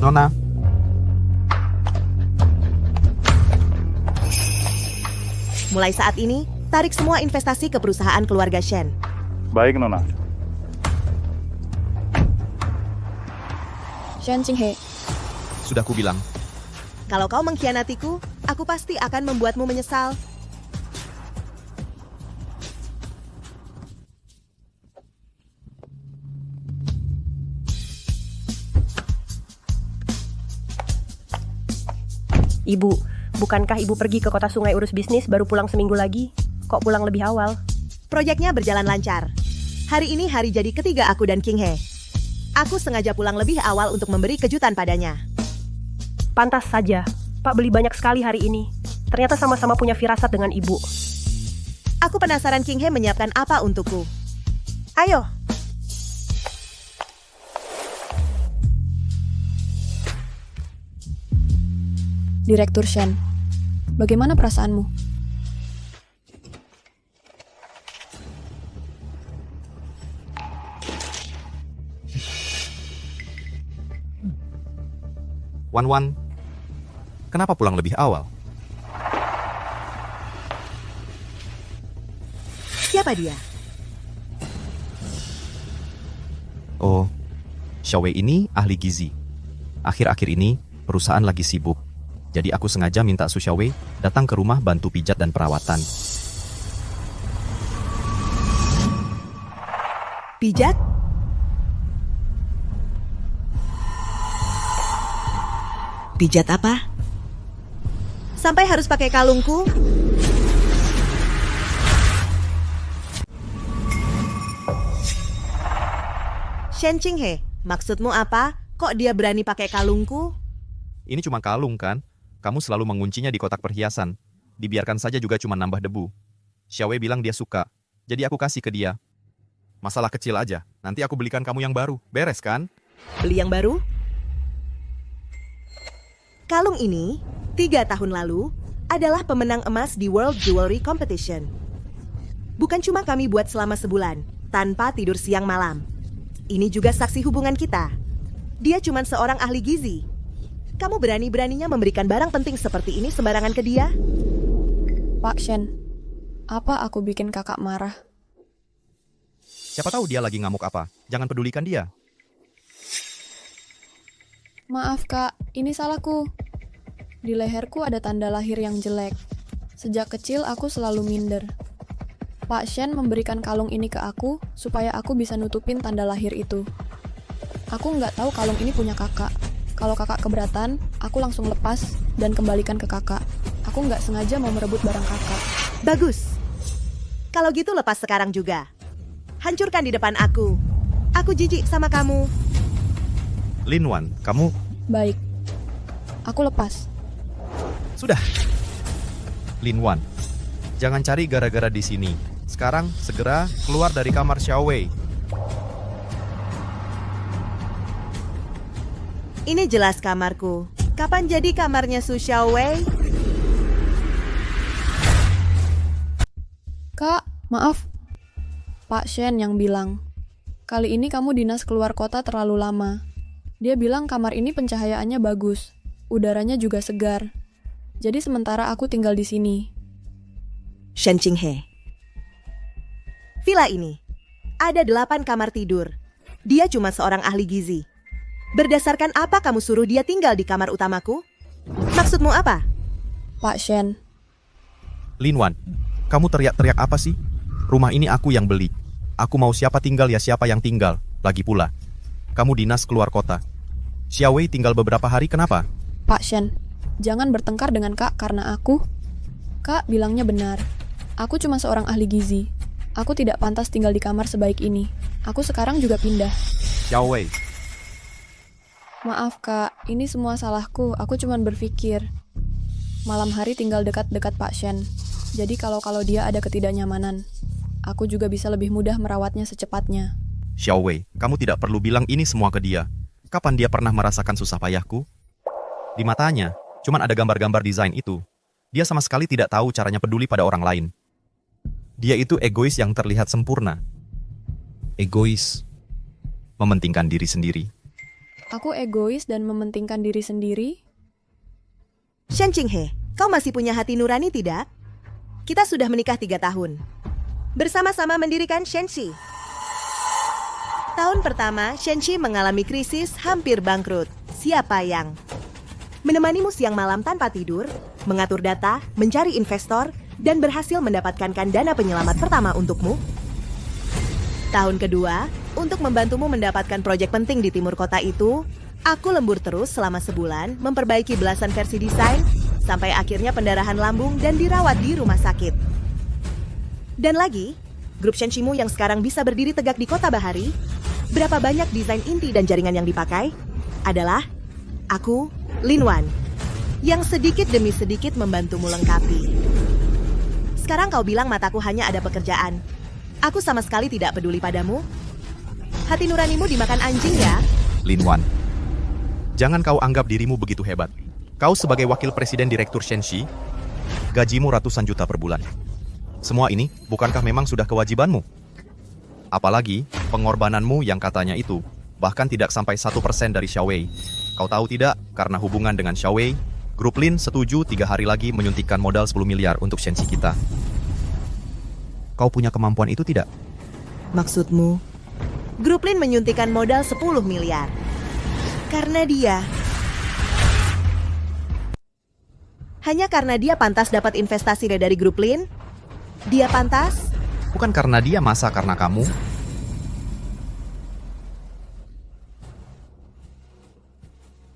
Nona, Mulai saat ini, tarik semua investasi ke perusahaan keluarga Shen. Baik, Nona. Shen Qinghe, sudah kubilang. Kalau kau mengkhianatiku, aku pasti akan membuatmu menyesal. Ibu, bukankah ibu pergi ke kota sungai urus bisnis baru pulang seminggu lagi? Kok pulang lebih awal? Proyeknya berjalan lancar. Hari ini hari jadi ketiga aku dan King He. Aku sengaja pulang lebih awal untuk memberi kejutan padanya. Pantas saja, Pak beli banyak sekali hari ini. Ternyata sama-sama punya firasat dengan ibu. Aku penasaran King He menyiapkan apa untukku. Ayo. Direktur Shen, bagaimana perasaanmu? Wan, kenapa pulang lebih awal? Siapa dia? Oh, Xiaowei ini ahli gizi. Akhir-akhir ini, perusahaan lagi sibuk. Jadi aku sengaja minta Su Xiaowei datang ke rumah bantu pijat dan perawatan. Pijat? Pijat apa? Sampai harus pakai kalungku? Shen Qinghe, maksudmu apa? Kok dia berani pakai kalungku? Ini cuma kalung kan? Kamu selalu menguncinya di kotak perhiasan. Dibiarkan saja juga cuma nambah debu. Xiaowei bilang dia suka, jadi aku kasih ke dia. Masalah kecil aja, nanti aku belikan kamu yang baru. Beres kan? Beli yang baru? Kalung ini, 3 tahun lalu, adalah pemenang emas di World Jewelry Competition. Bukan cuma kami buat selama sebulan, tanpa tidur siang malam. Ini juga saksi hubungan kita. Dia cuma seorang ahli gizi. Kamu berani-beraninya memberikan barang penting seperti ini sembarangan ke dia? Pak Shen, apa aku bikin kakak marah? Siapa tahu dia lagi ngamuk apa. Jangan pedulikan dia. Maaf kak, ini salahku. Di leherku ada tanda lahir yang jelek. Sejak kecil aku selalu minder. Pak Shen memberikan kalung ini ke aku supaya aku bisa nutupin tanda lahir itu. Aku nggak tahu kalung ini punya kakak. Kalau kakak keberatan, aku langsung lepas dan kembalikan ke kakak. Aku nggak sengaja mau merebut barang kakak. Bagus. Kalau gitu lepas sekarang juga. Hancurkan di depan aku. Aku jijik sama kamu. Lin Wan, kamu... Baik. Aku lepas. Sudah. Lin Wan, jangan cari gara-gara di sini. Sekarang segera keluar dari kamar Xiaowei. Ini jelas kamarku. Kapan jadi kamarnya Su Xiaowei? Kak, maaf. Pak Shen yang bilang, kali ini kamu dinas keluar kota terlalu lama. Dia bilang kamar ini pencahayaannya bagus, udaranya juga segar. Jadi sementara aku tinggal di sini. Shen Qinghe. Villa ini ada 8 kamar tidur. Dia cuma seorang ahli gizi. Berdasarkan apa kamu suruh dia tinggal di kamar utamaku? Maksudmu apa? Pak Shen, Lin Wan, kamu teriak-teriak apa sih? Rumah ini aku yang beli. Aku mau siapa tinggal ya siapa yang tinggal. Lagi pula, kamu dinas keluar kota. Xiaowei tinggal beberapa hari, kenapa? Pak Shen, jangan bertengkar dengan Kak karena aku. Kak bilangnya benar. Aku cuma seorang ahli gizi. Aku tidak pantas tinggal di kamar sebaik ini. Aku sekarang juga pindah. Xiaowei, Maaf Kak, ini semua salahku. Aku cuma berpikir. Malam hari tinggal dekat-dekat Pak Shen. Jadi kalau dia ada ketidaknyamanan, aku juga bisa lebih mudah merawatnya secepatnya. Xiaowei, kamu tidak perlu bilang ini semua ke dia. Kapan dia pernah merasakan susah payahku? Di matanya, cuman ada gambar-gambar desain itu. Dia sama sekali tidak tahu caranya peduli pada orang lain. Dia itu egois yang terlihat sempurna. Egois. Mementingkan diri sendiri. Aku egois dan mementingkan diri sendiri? Shen Qinghe, kau masih punya hati nurani tidak? Kita sudah menikah 3 tahun. Bersama-sama mendirikan Shenxi. Tahun pertama, Shenxi mengalami krisis hampir bangkrut. Siapa yang menemanimu siang malam tanpa tidur, mengatur data, mencari investor, dan berhasil mendapatkan dana penyelamat pertama untukmu? Tahun kedua, untuk membantumu mendapatkan proyek penting di timur kota itu, aku lembur terus selama sebulan memperbaiki belasan versi desain sampai akhirnya pendarahan lambung dan dirawat di rumah sakit. Dan lagi, grup Shenximu yang sekarang bisa berdiri tegak di kota Bahari, berapa banyak desain inti dan jaringan yang dipakai adalah aku, Lin Wan, yang sedikit demi sedikit membantumu lengkapi. Sekarang kau bilang mataku hanya ada pekerjaan. Aku sama sekali tidak peduli padamu. Hati nuranimu dimakan anjing ya? Lin Wan, jangan kau anggap dirimu begitu hebat. Kau sebagai wakil presiden direktur Shenxi, gajimu ratusan juta per bulan. Semua ini, bukankah memang sudah kewajibanmu? Apalagi, pengorbananmu yang katanya itu, bahkan tidak sampai 1% dari Xiaowei. Kau tahu tidak, karena hubungan dengan Xiaowei, Grup Lin setuju 3 hari lagi menyuntikkan modal 10 miliar untuk Shenxi kita. Kau punya kemampuan itu tidak? Maksudmu, Grup Lin menyuntikkan modal 10 miliar. Karena dia... Hanya karena dia pantas dapat investasi dari Grup Lin? Dia pantas? Bukan karena dia, masa karena kamu?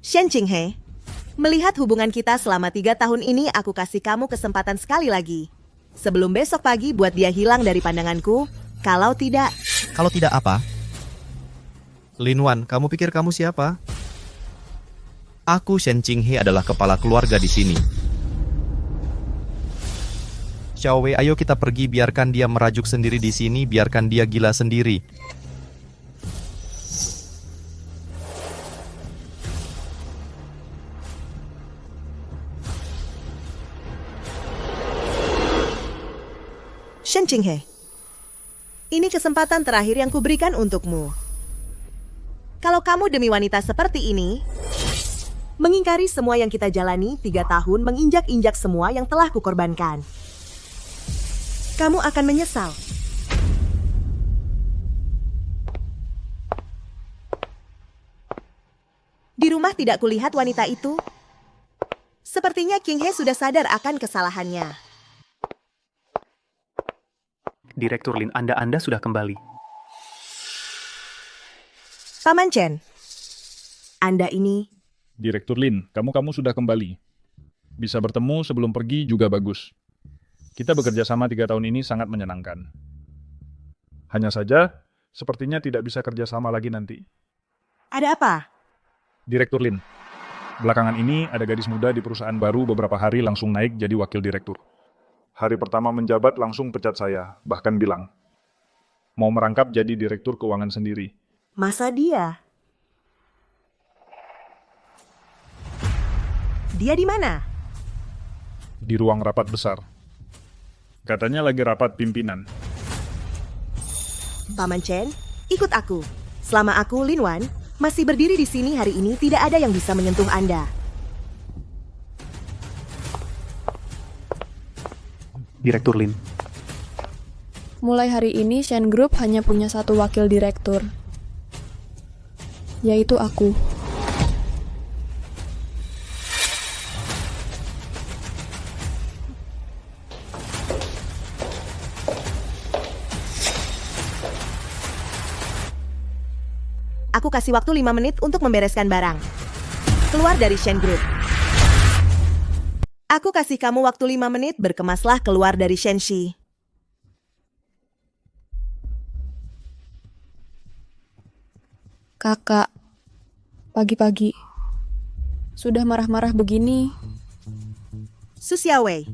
Shen Qinghe, melihat hubungan kita selama 3 tahun ini, aku kasih kamu kesempatan sekali lagi. Sebelum besok pagi buat dia hilang dari pandanganku. Kalau tidak... Kalau tidak apa? Lin Wan, kamu pikir kamu siapa? Aku Shen Qinghe adalah kepala keluarga di sini. Xiaowei, ayo kita pergi, biarkan dia merajuk sendiri di sini, biarkan dia gila sendiri. Shen Qinghe, ini kesempatan terakhir yang kuberikan untukmu. Kalau kamu demi wanita seperti ini, mengingkari semua yang kita jalani 3 tahun, menginjak-injak semua yang telah kukorbankan, kamu akan menyesal. Di rumah tidak kulihat wanita itu. Sepertinya Qinghe sudah sadar akan kesalahannya. Direktur Lin, Anda sudah kembali. Paman Chen, Anda ini... Direktur Lin, kamu sudah kembali. Bisa bertemu sebelum pergi juga bagus. Kita bekerja sama 3 tahun ini sangat menyenangkan. Hanya saja, sepertinya tidak bisa kerja sama lagi nanti. Ada apa? Direktur Lin, belakangan ini ada gadis muda di perusahaan baru beberapa hari langsung naik jadi wakil direktur. Hari pertama menjabat langsung pecat saya, bahkan bilang, mau merangkap jadi direktur keuangan sendiri. Masa dia? Dia di mana? Di ruang rapat besar. Katanya lagi rapat pimpinan. Paman Chen, ikut aku. Selama aku, Lin Wan, masih berdiri di sini hari ini, tidak ada yang bisa menyentuh Anda. Direktur Lin. Mulai hari ini, Shen Group hanya punya 1 wakil direktur, yaitu aku. Aku kasih waktu 5 menit untuk membereskan barang. Keluar dari Shen Group. Aku kasih kamu waktu 5 menit, berkemaslah keluar dari Shenxi. Kakak, pagi-pagi, sudah marah-marah begini. Su Xiaowei,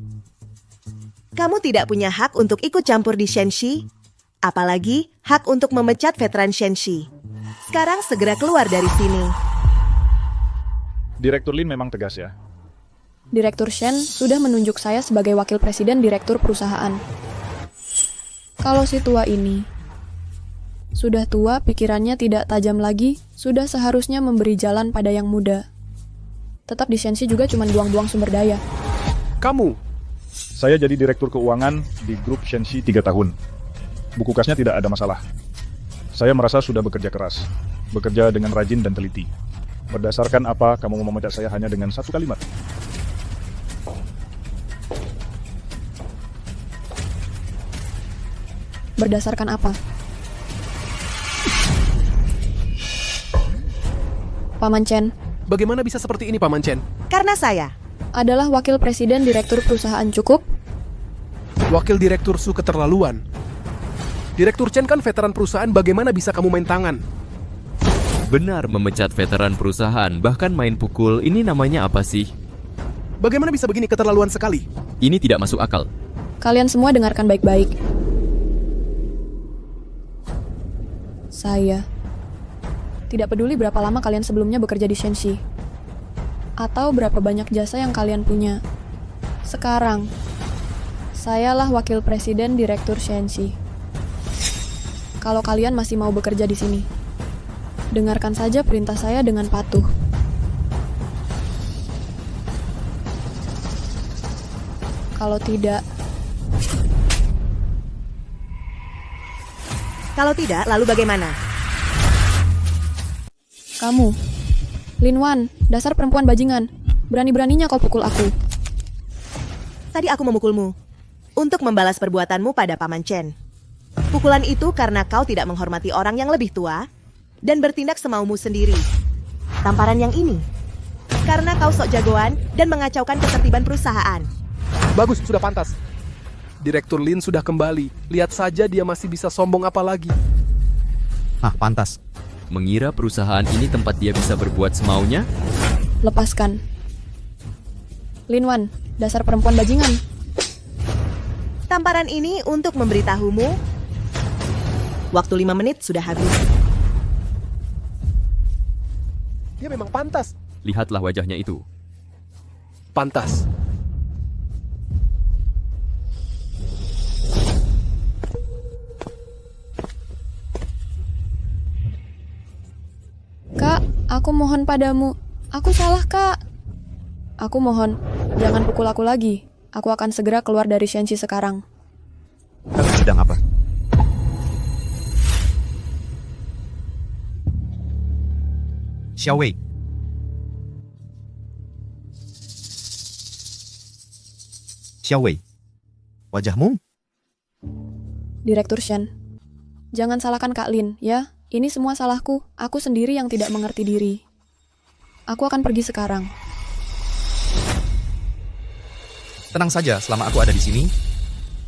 kamu tidak punya hak untuk ikut campur di Shenxi, apalagi hak untuk memecat veteran Shenxi. Sekarang segera keluar dari sini. Direktur Lin memang tegas ya. Direktur Shen sudah menunjuk saya sebagai wakil presiden direktur perusahaan. Kalau si tua ini Sudah tua, pikirannya tidak tajam lagi, sudah seharusnya memberi jalan pada yang muda. Tetap di Shensi juga cuma buang-buang sumber daya. Kamu, Saya jadi direktur keuangan di grup Shensi 3 tahun. Buku kasnya tidak ada masalah. Saya merasa sudah bekerja keras, bekerja dengan rajin dan teliti. Berdasarkan apa kamu mau memecat saya hanya dengan satu kalimat? Berdasarkan apa? Paman Chen bagaimana bisa seperti ini, Paman Chen? Karena saya. adalah wakil presiden direktur perusahaan cukup. Wakil direktur Su keterlaluan. Direktur Chen kan veteran perusahaan, bagaimana bisa kamu main tangan? Benar memecat veteran perusahaan, bahkan main pukul, ini namanya apa sih? Bagaimana bisa begini, keterlaluan sekali? Ini tidak masuk akal. Kalian semua dengarkan baik-baik. Saya tidak peduli berapa lama kalian sebelumnya bekerja di Shensi, atau berapa banyak jasa yang kalian punya. Sekarang, sayalah wakil presiden direktur Shensi. Kalau kalian masih mau bekerja di sini, dengarkan saja perintah saya dengan patuh. Kalau tidak, lalu bagaimana? kamu, Lin Wan, dasar perempuan bajingan, berani-beraninya kau pukul aku. Tadi aku memukulmu untuk membalas perbuatanmu pada Paman Chen. Pukulan itu karena kau tidak menghormati orang yang lebih tua dan bertindak semaumu sendiri. Tamparan yang ini karena kau sok jagoan dan mengacaukan ketertiban perusahaan. Bagus, sudah pantas. Direktur Lin sudah kembali. Lihat saja dia masih bisa sombong apa lagi. Pantas. Mengira perusahaan ini tempat dia bisa berbuat semaunya? Lepaskan. Lin Wan, dasar perempuan bajingan. Tamparan ini untuk memberitahumu. Waktu 5 menit sudah habis. Dia memang pantas. Lihatlah wajahnya itu. Pantas. Kak, aku mohon padamu. Aku salah, Kak. Aku mohon, jangan pukul aku lagi. Aku akan segera keluar dari Shensi sekarang. Kamu sedang apa? Xiaowei. Xiaowei. Wajahmu? Direktur Shen, jangan salahkan Kak Lin, ya. Ini semua salahku. Aku sendiri yang tidak mengerti diri. Aku akan pergi sekarang. Tenang saja, selama aku ada di sini,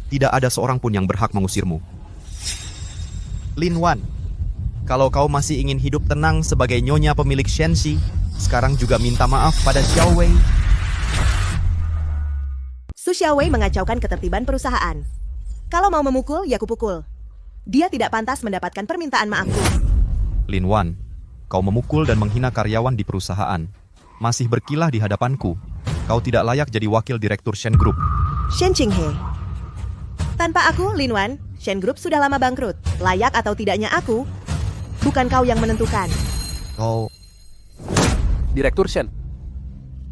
tidak ada seorang pun yang berhak mengusirmu. Lin Wan, kalau kau masih ingin hidup tenang sebagai nyonya pemilik Shensi, sekarang juga minta maaf pada Xiaowei. Su Xiaowei mengacaukan ketertiban perusahaan. Kalau mau memukul, ya kupukul. Dia tidak pantas mendapatkan permintaan maafku. Lin Wan, kau memukul dan menghina karyawan di perusahaan. Masih berkilah di hadapanku. Kau tidak layak jadi wakil direktur Shen Group. Shen Qinghe. Tanpa aku, Lin Wan, Shen Group sudah lama bangkrut. Layak atau tidaknya aku, bukan kau yang menentukan. Kau... Direktur Shen.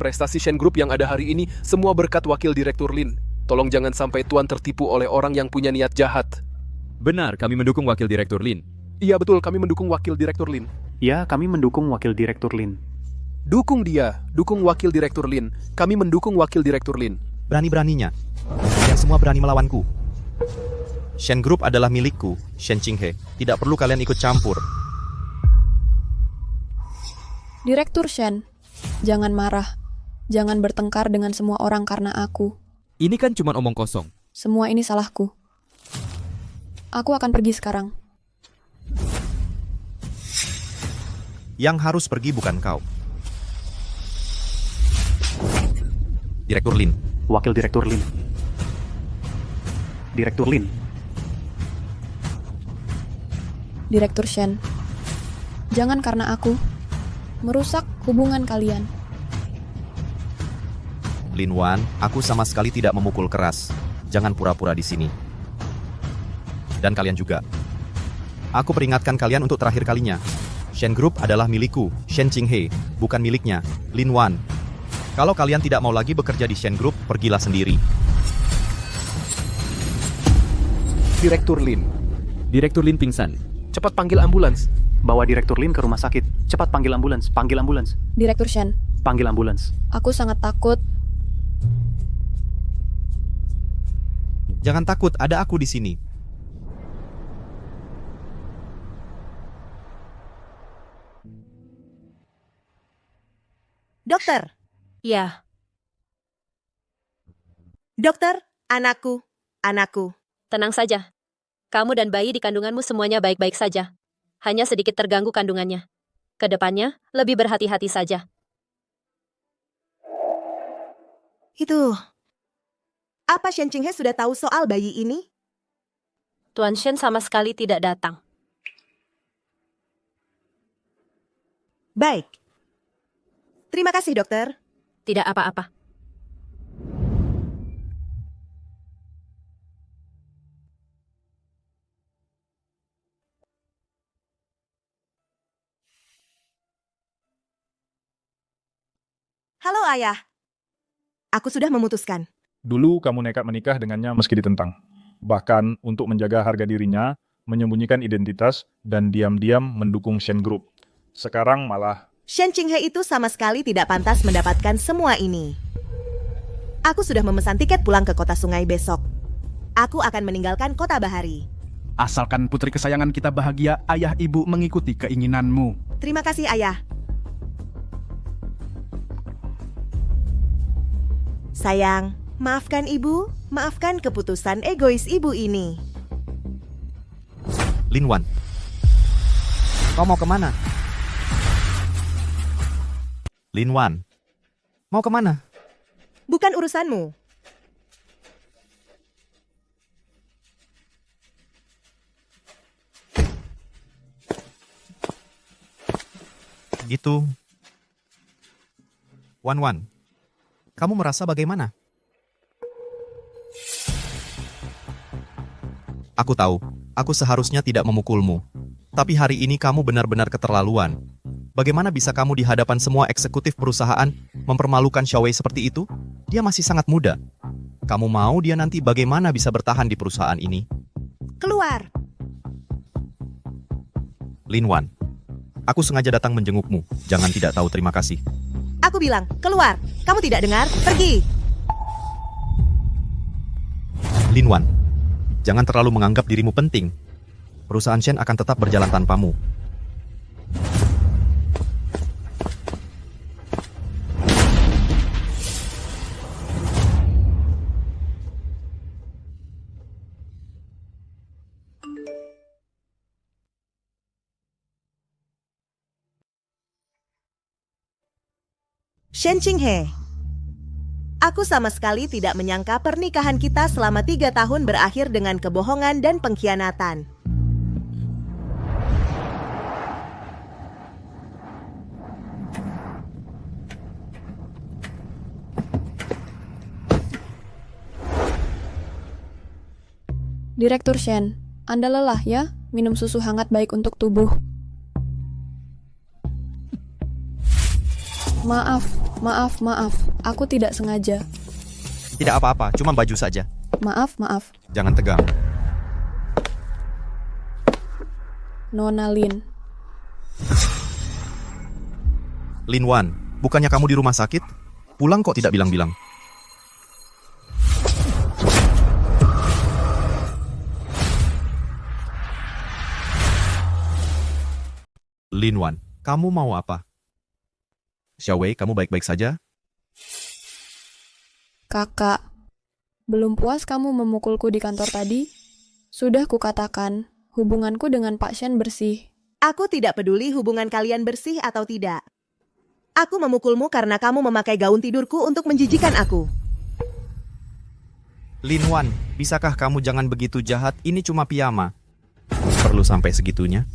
Prestasi Shen Group yang ada hari ini semua berkat wakil direktur Lin. Tolong jangan sampai Tuan tertipu oleh orang yang punya niat jahat. Benar, kami mendukung wakil direktur Lin. Iya betul, kami mendukung wakil direktur Lin. Ya, kami mendukung wakil direktur Lin. Dukung dia, dukung wakil direktur Lin. Kami mendukung wakil direktur Lin. Berani-beraninya. Kalian semua berani melawanku. Shen Group adalah milikku, Shen Qinghe. Tidak perlu kalian ikut campur. Direktur Shen, jangan marah. Jangan bertengkar dengan semua orang karena aku. Ini kan cuma omong kosong. Semua ini salahku. Aku akan pergi sekarang. Yang harus pergi bukan kau. Direktur Lin. Wakil direktur Lin. Direktur Lin. Direktur Shen, jangan karena aku merusak hubungan kalian. Lin Wan, aku sama sekali tidak memukul keras. Jangan pura-pura di sini. Dan kalian juga. Aku peringatkan kalian untuk terakhir kalinya. Shen Group adalah milikku, Shen Qinghe, bukan miliknya, Lin Wan. Kalau kalian tidak mau lagi bekerja di Shen Group, pergilah sendiri. Direktur Lin, Direktur Lin pingsan. cepat panggil ambulans. Bawa Direktur Lin ke rumah sakit. Cepat panggil ambulans. Panggil ambulans. Direktur Shen, Panggil ambulans. aku sangat takut. Jangan takut, ada aku di sini. Dokter, Ya, dokter, anakku. Tenang saja. Kamu dan bayi di kandunganmu semuanya baik-baik saja. Hanya sedikit terganggu kandungannya. Kedepannya, lebih berhati-hati saja. Itu, apa Shen Qinghe sudah tahu soal bayi ini? Tuan Shen sama sekali tidak datang. Baik. Terima kasih, dokter. Tidak apa-apa. Halo, Ayah. Aku sudah memutuskan. Dulu kamu nekat menikah dengannya meski ditentang. Bahkan untuk menjaga harga dirinya, menyembunyikan identitas, dan diam-diam mendukung Shen Group. Sekarang malah Shen Qinghe itu sama sekali tidak pantas mendapatkan semua ini. Aku sudah memesan tiket pulang ke kota sungai besok. Aku akan meninggalkan kota Bahari. Asalkan putri kesayangan kita bahagia, ayah ibu mengikuti keinginanmu. Terima kasih, Ayah. Sayang, maafkan ibu, maafkan keputusan egois ibu ini. Lin Wan, kau mau kemana? Lin Wan, mau kemana? Bukan urusanmu. Gitu. Wan, kamu merasa bagaimana? Aku tahu, aku seharusnya tidak memukulmu. Tapi hari ini kamu benar-benar keterlaluan. Bagaimana bisa kamu di hadapan semua eksekutif perusahaan mempermalukan Xiaowei seperti itu? Dia masih sangat muda. Kamu mau dia nanti bagaimana bisa bertahan di perusahaan ini? Keluar. Lin Wan, aku sengaja datang menjengukmu. Jangan tidak tahu terima kasih. Aku bilang, keluar. Kamu tidak dengar? Pergi. Lin Wan, jangan terlalu menganggap dirimu penting. Perusahaan Shen akan tetap berjalan tanpamu. Shen Qinghe. Aku sama sekali tidak menyangka pernikahan kita selama 3 tahun berakhir dengan kebohongan dan pengkhianatan. Direktur Shen, Anda lelah ya? Minum susu hangat baik untuk tubuh. Maaf. Aku tidak sengaja. Tidak apa-apa, cuma baju saja. Maaf. Jangan tegang. Nona Lin. Lin Wan, bukannya kamu di rumah sakit? Pulang kok tidak bilang-bilang? Lin Wan, kamu mau apa? Xiaowei, kamu baik-baik saja? Kakak, belum puas kamu memukulku di kantor tadi? Sudah kukatakan, hubunganku dengan Pak Shen bersih. Aku tidak peduli hubungan kalian bersih atau tidak. Aku memukulmu karena kamu memakai gaun tidurku untuk menjijikan aku. Lin Wan, bisakah kamu jangan begitu jahat? Ini cuma piyama. Perlu sampai segitunya?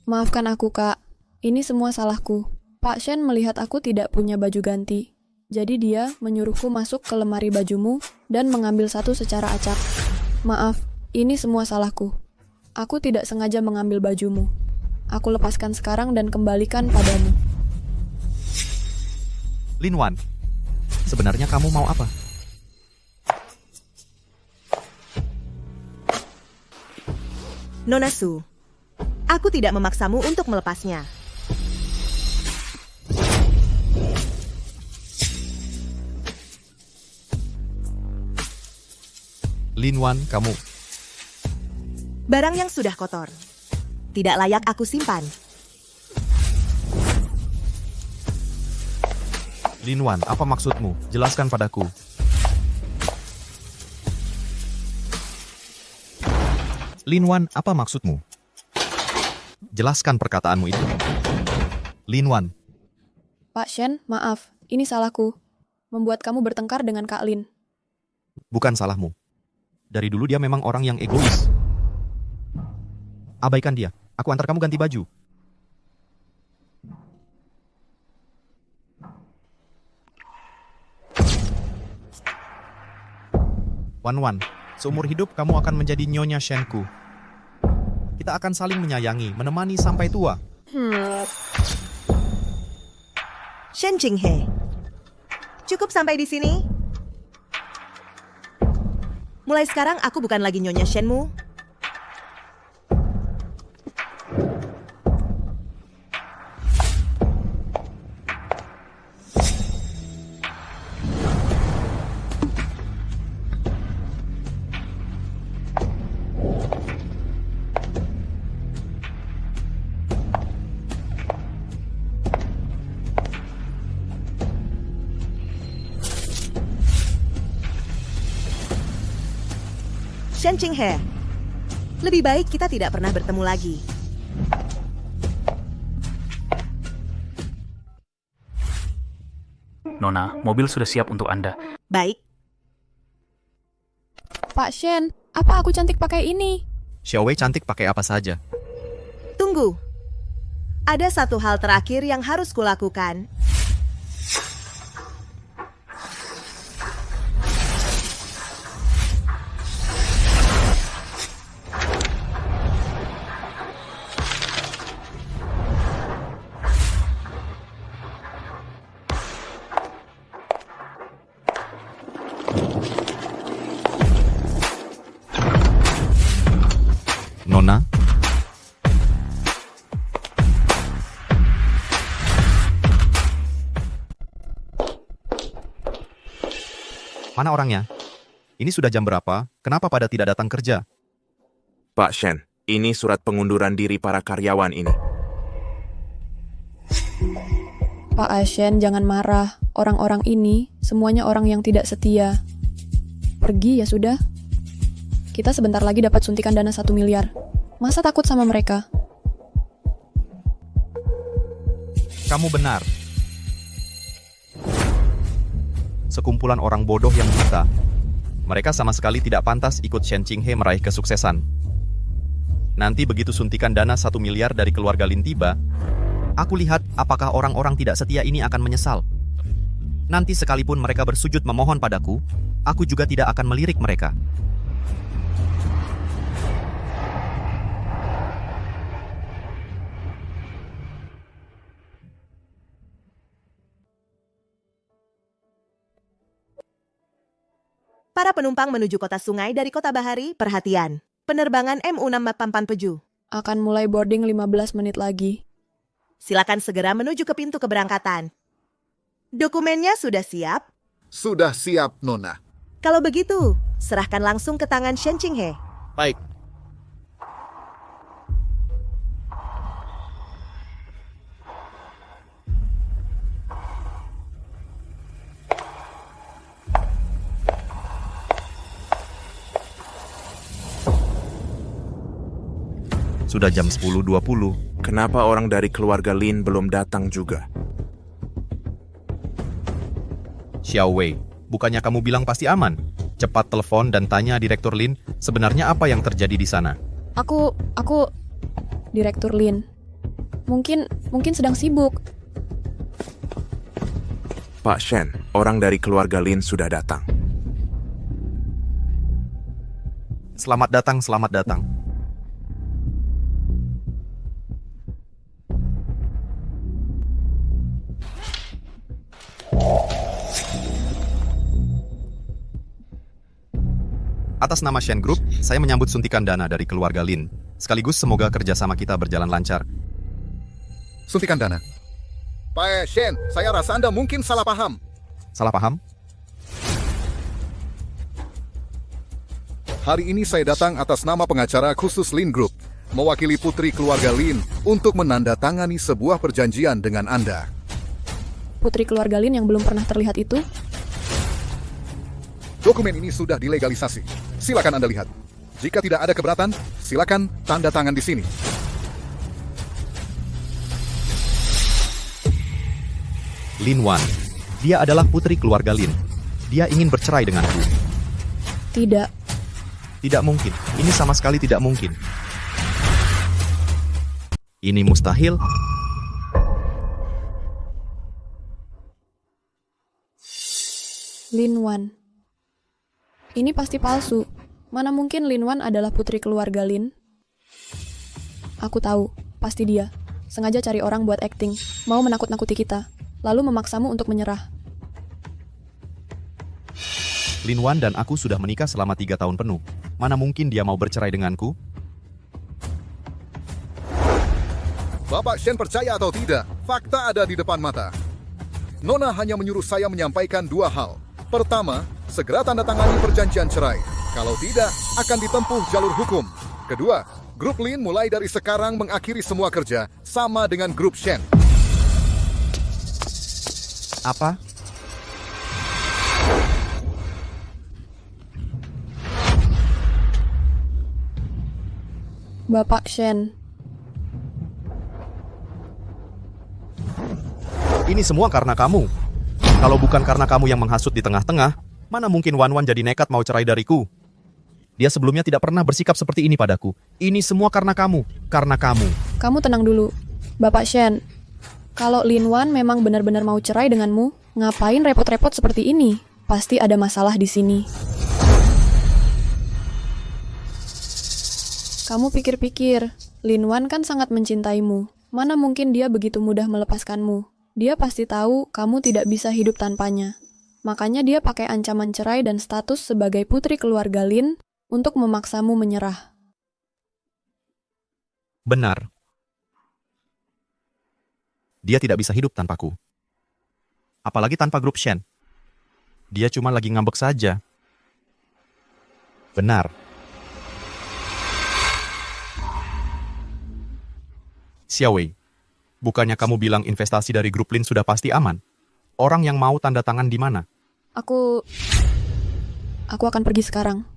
Maafkan aku, Kak. Ini semua salahku. Pak Shen melihat aku tidak punya baju ganti. Jadi dia menyuruhku masuk ke lemari bajumu dan mengambil satu secara acak. Maaf, ini semua salahku. Aku tidak sengaja mengambil bajumu. Aku lepaskan sekarang dan kembalikan padamu. Lin Wan, sebenarnya kamu mau apa? Nona Su, aku tidak memaksamu untuk melepasnya. Lin Wan, kamu... Barang yang sudah kotor. Tidak layak aku simpan. Lin Wan, apa maksudmu? Jelaskan padaku. Lin Wan, apa maksudmu? Jelaskan perkataanmu itu. Lin Wan, Pak Shen, maaf. Ini salahku. Membuat kamu bertengkar dengan Kak Lin. bukan salahmu. Dari dulu dia memang orang yang egois. Abaikan dia. Aku antar kamu ganti baju. Wan, seumur hidup kamu akan menjadi Nyonya Shenku. Kita akan saling menyayangi, menemani sampai tua. Shen Jinghe. Cukup sampai di sini? Mulai sekarang aku bukan lagi Nyonya Shenmu. Shen Jinghe, lebih baik kita tidak pernah bertemu lagi. Nona, mobil sudah siap untuk Anda. Baik, Pak Shen, apa aku cantik pakai ini? Xiaowei cantik pakai apa saja. tunggu. Ada satu hal terakhir yang harus kulakukan. Nona, mana orangnya? Ini sudah jam berapa? Kenapa pada tidak datang kerja? Pak Shen, ini surat pengunduran diri para karyawan ini. Pak Shen, jangan marah. Orang-orang ini semuanya orang yang tidak setia. Pergi ya sudah. Kita sebentar lagi dapat suntikan dana 1 miliar. Masa takut sama mereka? Kamu benar. Sekumpulan orang bodoh yang buta. Mereka sama sekali tidak pantas ikut Shen Jinghe meraih kesuksesan. Nanti begitu suntikan dana 1 miliar dari keluarga Lin tiba, aku lihat apakah orang-orang tidak setia ini akan menyesal. Nanti sekalipun mereka bersujud memohon padaku, aku juga tidak akan melirik mereka. Para penumpang menuju kota sungai dari kota Bahari, perhatian. Penerbangan MU647. Akan mulai boarding 15 menit lagi. Silakan segera menuju ke pintu keberangkatan. Dokumennya sudah siap? Sudah siap, Nona. Kalau begitu, serahkan langsung ke tangan Shen Jinghe. Baik. Sudah jam 10.20. Kenapa orang dari keluarga Lin belum datang juga? Xiaowei, bukannya kamu bilang pasti aman? Cepat telepon dan tanya Direktur Lin sebenarnya apa yang terjadi di sana. Aku... Direktur Lin. Mungkin sedang sibuk. Pak Shen, orang dari keluarga Lin sudah datang. Selamat datang, selamat datang. Atas nama Shen Group, saya menyambut suntikan dana dari keluarga Lin. Sekaligus semoga kerjasama kita berjalan lancar. Suntikan dana. Pak Shen, saya rasa Anda mungkin salah paham. Salah paham? Hari ini saya datang atas nama pengacara khusus Lin Group, mewakili putri keluarga Lin untuk menandatangani sebuah perjanjian dengan Anda. Putri keluarga Lin yang belum pernah terlihat itu? Dokumen ini sudah dilegalisasi. Silakan Anda lihat. Jika tidak ada keberatan, silakan tanda tangan di sini. Lin Wan. Dia adalah putri keluarga Lin. Dia ingin bercerai denganku. Tidak. Tidak mungkin. Ini sama sekali tidak mungkin. Ini mustahil. Lin Wan. Ini pasti palsu. Mana mungkin Lin Wan adalah putri keluarga Lin? Aku tahu, pasti dia. Sengaja cari orang buat acting, mau menakut-nakuti kita, lalu memaksamu untuk menyerah. Lin Wan dan aku sudah menikah selama 3 tahun penuh. Mana mungkin dia mau bercerai denganku? Bapak Shen percaya atau tidak, fakta ada di depan mata. Nona hanya menyuruh saya menyampaikan 2 hal. Pertama, segera tanda tangani perjanjian cerai. Kalau tidak, akan ditempuh jalur hukum. Kedua, grup Lin mulai dari sekarang mengakhiri semua kerja sama dengan grup Shen. Apa? Bapak Shen. Ini semua karena kamu. Kalau bukan karena kamu yang menghasut di tengah-tengah, mana mungkin Wan Wan jadi nekat mau cerai dariku? Dia sebelumnya tidak pernah bersikap seperti ini padaku. Ini semua karena kamu. Karena kamu. Kamu tenang dulu. Bapak Shen, kalau Lin Wan memang benar-benar mau cerai denganmu, ngapain repot-repot seperti ini? Pasti ada masalah di sini. Kamu pikir-pikir, Lin Wan kan sangat mencintaimu. Mana mungkin dia begitu mudah melepaskanmu? Dia pasti tahu kamu tidak bisa hidup tanpanya. Makanya dia pakai ancaman cerai dan status sebagai putri keluarga Lin untuk memaksamu menyerah. Benar. Dia tidak bisa hidup tanpaku. Apalagi tanpa grup Shen. Dia cuma lagi ngambek saja. Benar. Xiaowei, bukannya kamu bilang investasi dari grup Lin sudah pasti aman? Orang yang mau tanda tangan di mana? Aku akan pergi sekarang.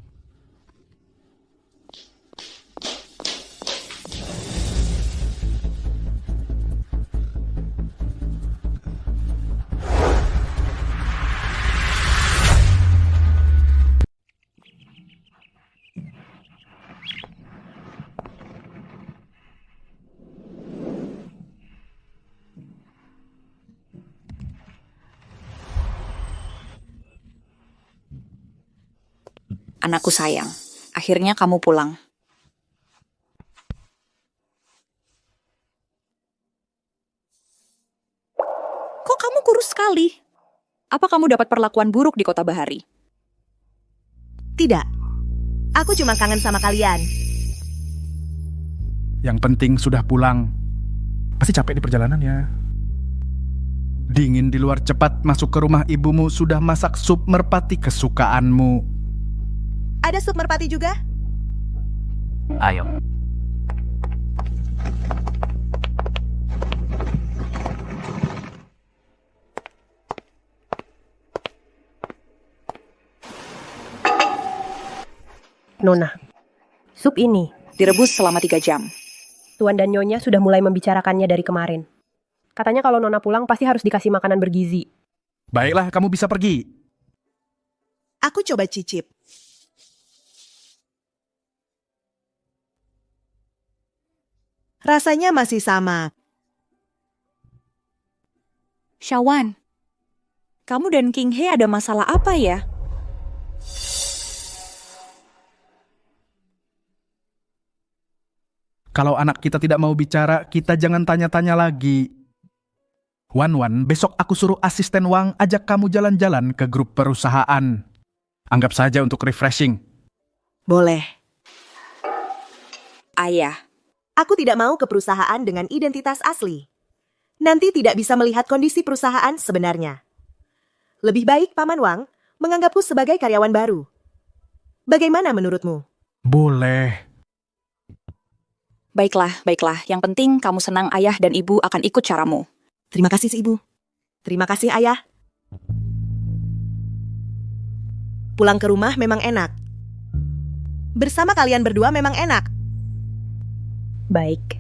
Anakku sayang, akhirnya kamu pulang. Kok kamu kurus sekali? Apa kamu dapat perlakuan buruk di Kota Bahari? Tidak. Aku cuma kangen sama kalian. Yang penting sudah pulang. Pasti capek di perjalanan ya. Dingin di luar, cepat masuk ke rumah ibumu, sudah masak sup merpati kesukaanmu. Ada sup merpati juga? Ayo. Nona, sup ini direbus selama 3 jam. Tuan dan Nyonya sudah mulai membicarakannya dari kemarin. Katanya kalau Nona pulang pasti harus dikasih makanan bergizi. Baiklah, kamu bisa pergi. Aku coba cicip. Rasanya masih sama. Shawan, kamu dan King He ada masalah apa ya? Kalau anak kita tidak mau bicara, kita jangan tanya-tanya lagi. Wan, besok aku suruh asisten Wang ajak kamu jalan-jalan ke grup perusahaan. Anggap saja untuk refreshing. Boleh. Ayah, Aku tidak mau ke perusahaan dengan identitas asli. Nanti tidak bisa melihat kondisi perusahaan sebenarnya. Lebih baik Paman Wang menganggapku sebagai karyawan baru. Bagaimana menurutmu? Boleh. baiklah. Yang penting kamu senang ayah dan ibu akan ikut caramu. Terima kasih, si Ibu. Terima kasih, Ayah. Pulang ke rumah memang enak. Bersama kalian berdua memang enak. Baik.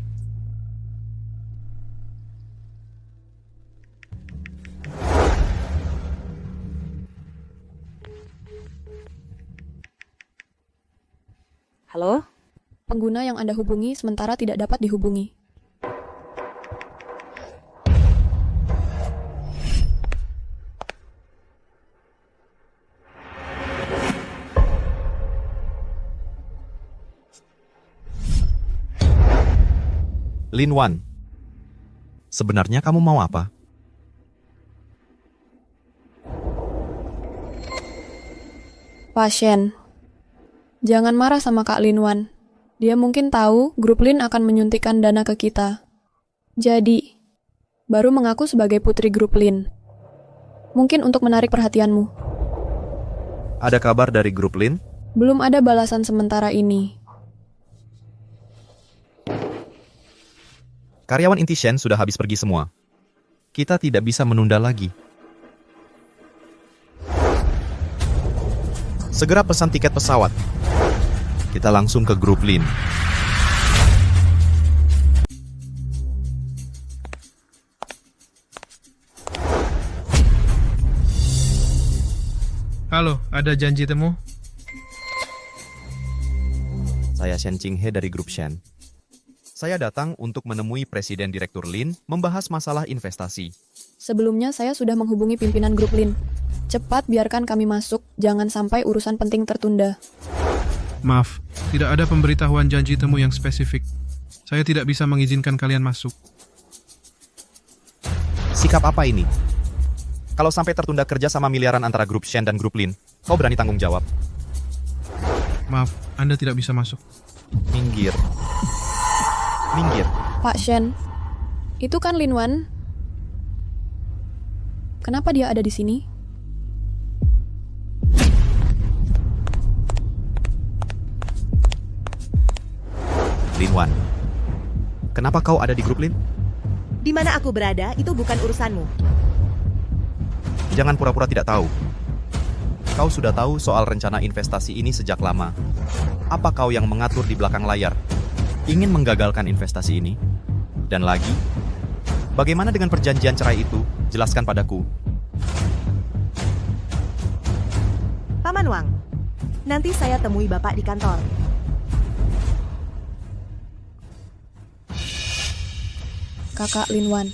Halo? Pengguna yang Anda hubungi sementara tidak dapat dihubungi. Lin Wan, sebenarnya kamu mau apa? Pasien. Jangan marah sama Kak Lin Wan. Dia mungkin tahu grup Lin akan menyuntikkan dana ke kita. Jadi, baru mengaku sebagai putri grup Lin. Mungkin untuk menarik perhatianmu. Ada kabar dari grup Lin? Belum ada balasan sementara ini. Karyawan inti Shen sudah habis pergi semua. Kita tidak bisa menunda lagi. Segera pesan tiket pesawat. Kita langsung ke grup Lin. Halo, ada janji temu? Saya Shen Qinghe dari grup Shen. Saya datang untuk menemui Presiden Direktur Lin membahas masalah investasi. Sebelumnya saya sudah menghubungi pimpinan grup Lin. Cepat biarkan kami masuk, jangan sampai urusan penting tertunda. Maaf, tidak ada pemberitahuan janji temu yang spesifik. Saya tidak bisa mengizinkan kalian masuk. Sikap apa ini? Kalau sampai tertunda kerja sama miliaran antara grup Shen dan grup Lin, kau berani tanggung jawab? Maaf, Anda tidak bisa masuk. Minggir. Minggir. Pak Shen, itu kan Lin Wan. Kenapa dia ada di sini? Lin Wan, kenapa kau ada di grup Lin? Di mana aku berada itu bukan urusanmu. Jangan pura-pura tidak tahu. Kau sudah tahu soal rencana investasi ini sejak lama. Apa kau yang mengatur di belakang layar? Ingin menggagalkan investasi ini? Dan lagi, bagaimana dengan perjanjian cerai itu? Jelaskan padaku. Paman Wang, nanti saya temui Bapak di kantor. Kakak Lin Wan.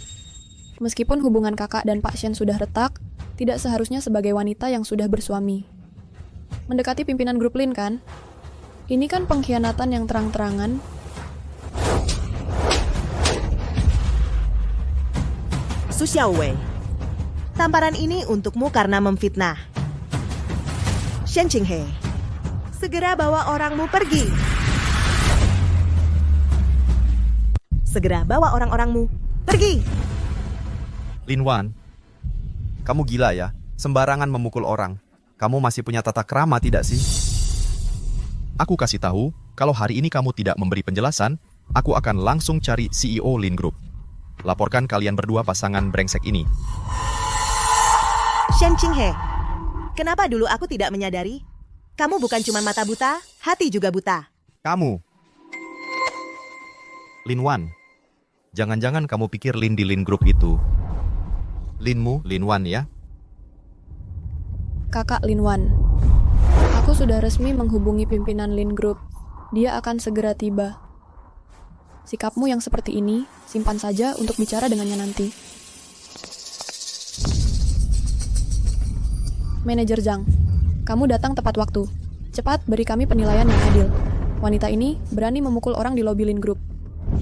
Meskipun hubungan kakak dan Pak Shen sudah retak, tidak seharusnya sebagai wanita yang sudah bersuami. Mendekati pimpinan grup Lin kan? Ini kan pengkhianatan yang terang-terangan. Su Xiaowei, tamparan ini untukmu karena memfitnah. Shen Qinghe, segera bawa orangmu pergi. Segera bawa orang-orangmu pergi. Lin Wan, kamu gila ya? Sembarangan memukul orang. Kamu masih punya tata krama tidak sih? Aku kasih tahu, kalau hari ini kamu tidak memberi penjelasan, aku akan langsung cari CEO Lin Group. Laporkan kalian berdua pasangan brengsek ini. Shen Qinghe, kenapa dulu aku tidak menyadari? Kamu bukan cuma mata buta, hati juga buta. Kamu. Lin Wan, jangan-jangan kamu pikir Lin di Lin Group itu Linmu, Lin Wan ya? Kakak Lin Wan. Aku sudah resmi menghubungi pimpinan Lin Group. Dia akan segera tiba. Sikapmu yang seperti ini, simpan saja untuk bicara dengannya nanti. Manajer Zhang, kamu datang tepat waktu. Cepat beri kami penilaian yang adil. Wanita ini berani memukul orang di lobi Lin Group.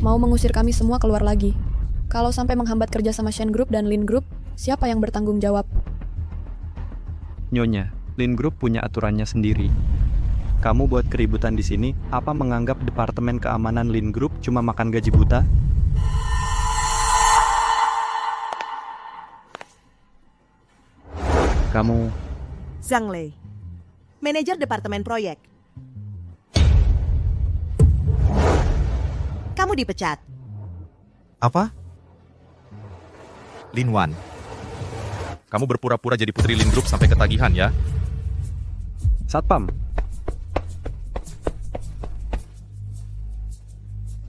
Mau mengusir kami semua keluar lagi. Kalau sampai menghambat kerja sama Shen Group dan Lin Group, siapa yang bertanggung jawab? Nyonya, Lin Group punya aturannya sendiri. Kamu buat keributan di sini, apa menganggap Departemen Keamanan Lin Group cuma makan gaji buta? Kamu... Zhang Lei, manajer departemen proyek. Kamu dipecat. Apa? Lin Wan. Kamu berpura-pura jadi putri Lin Group sampai ketagihan ya? Satpam.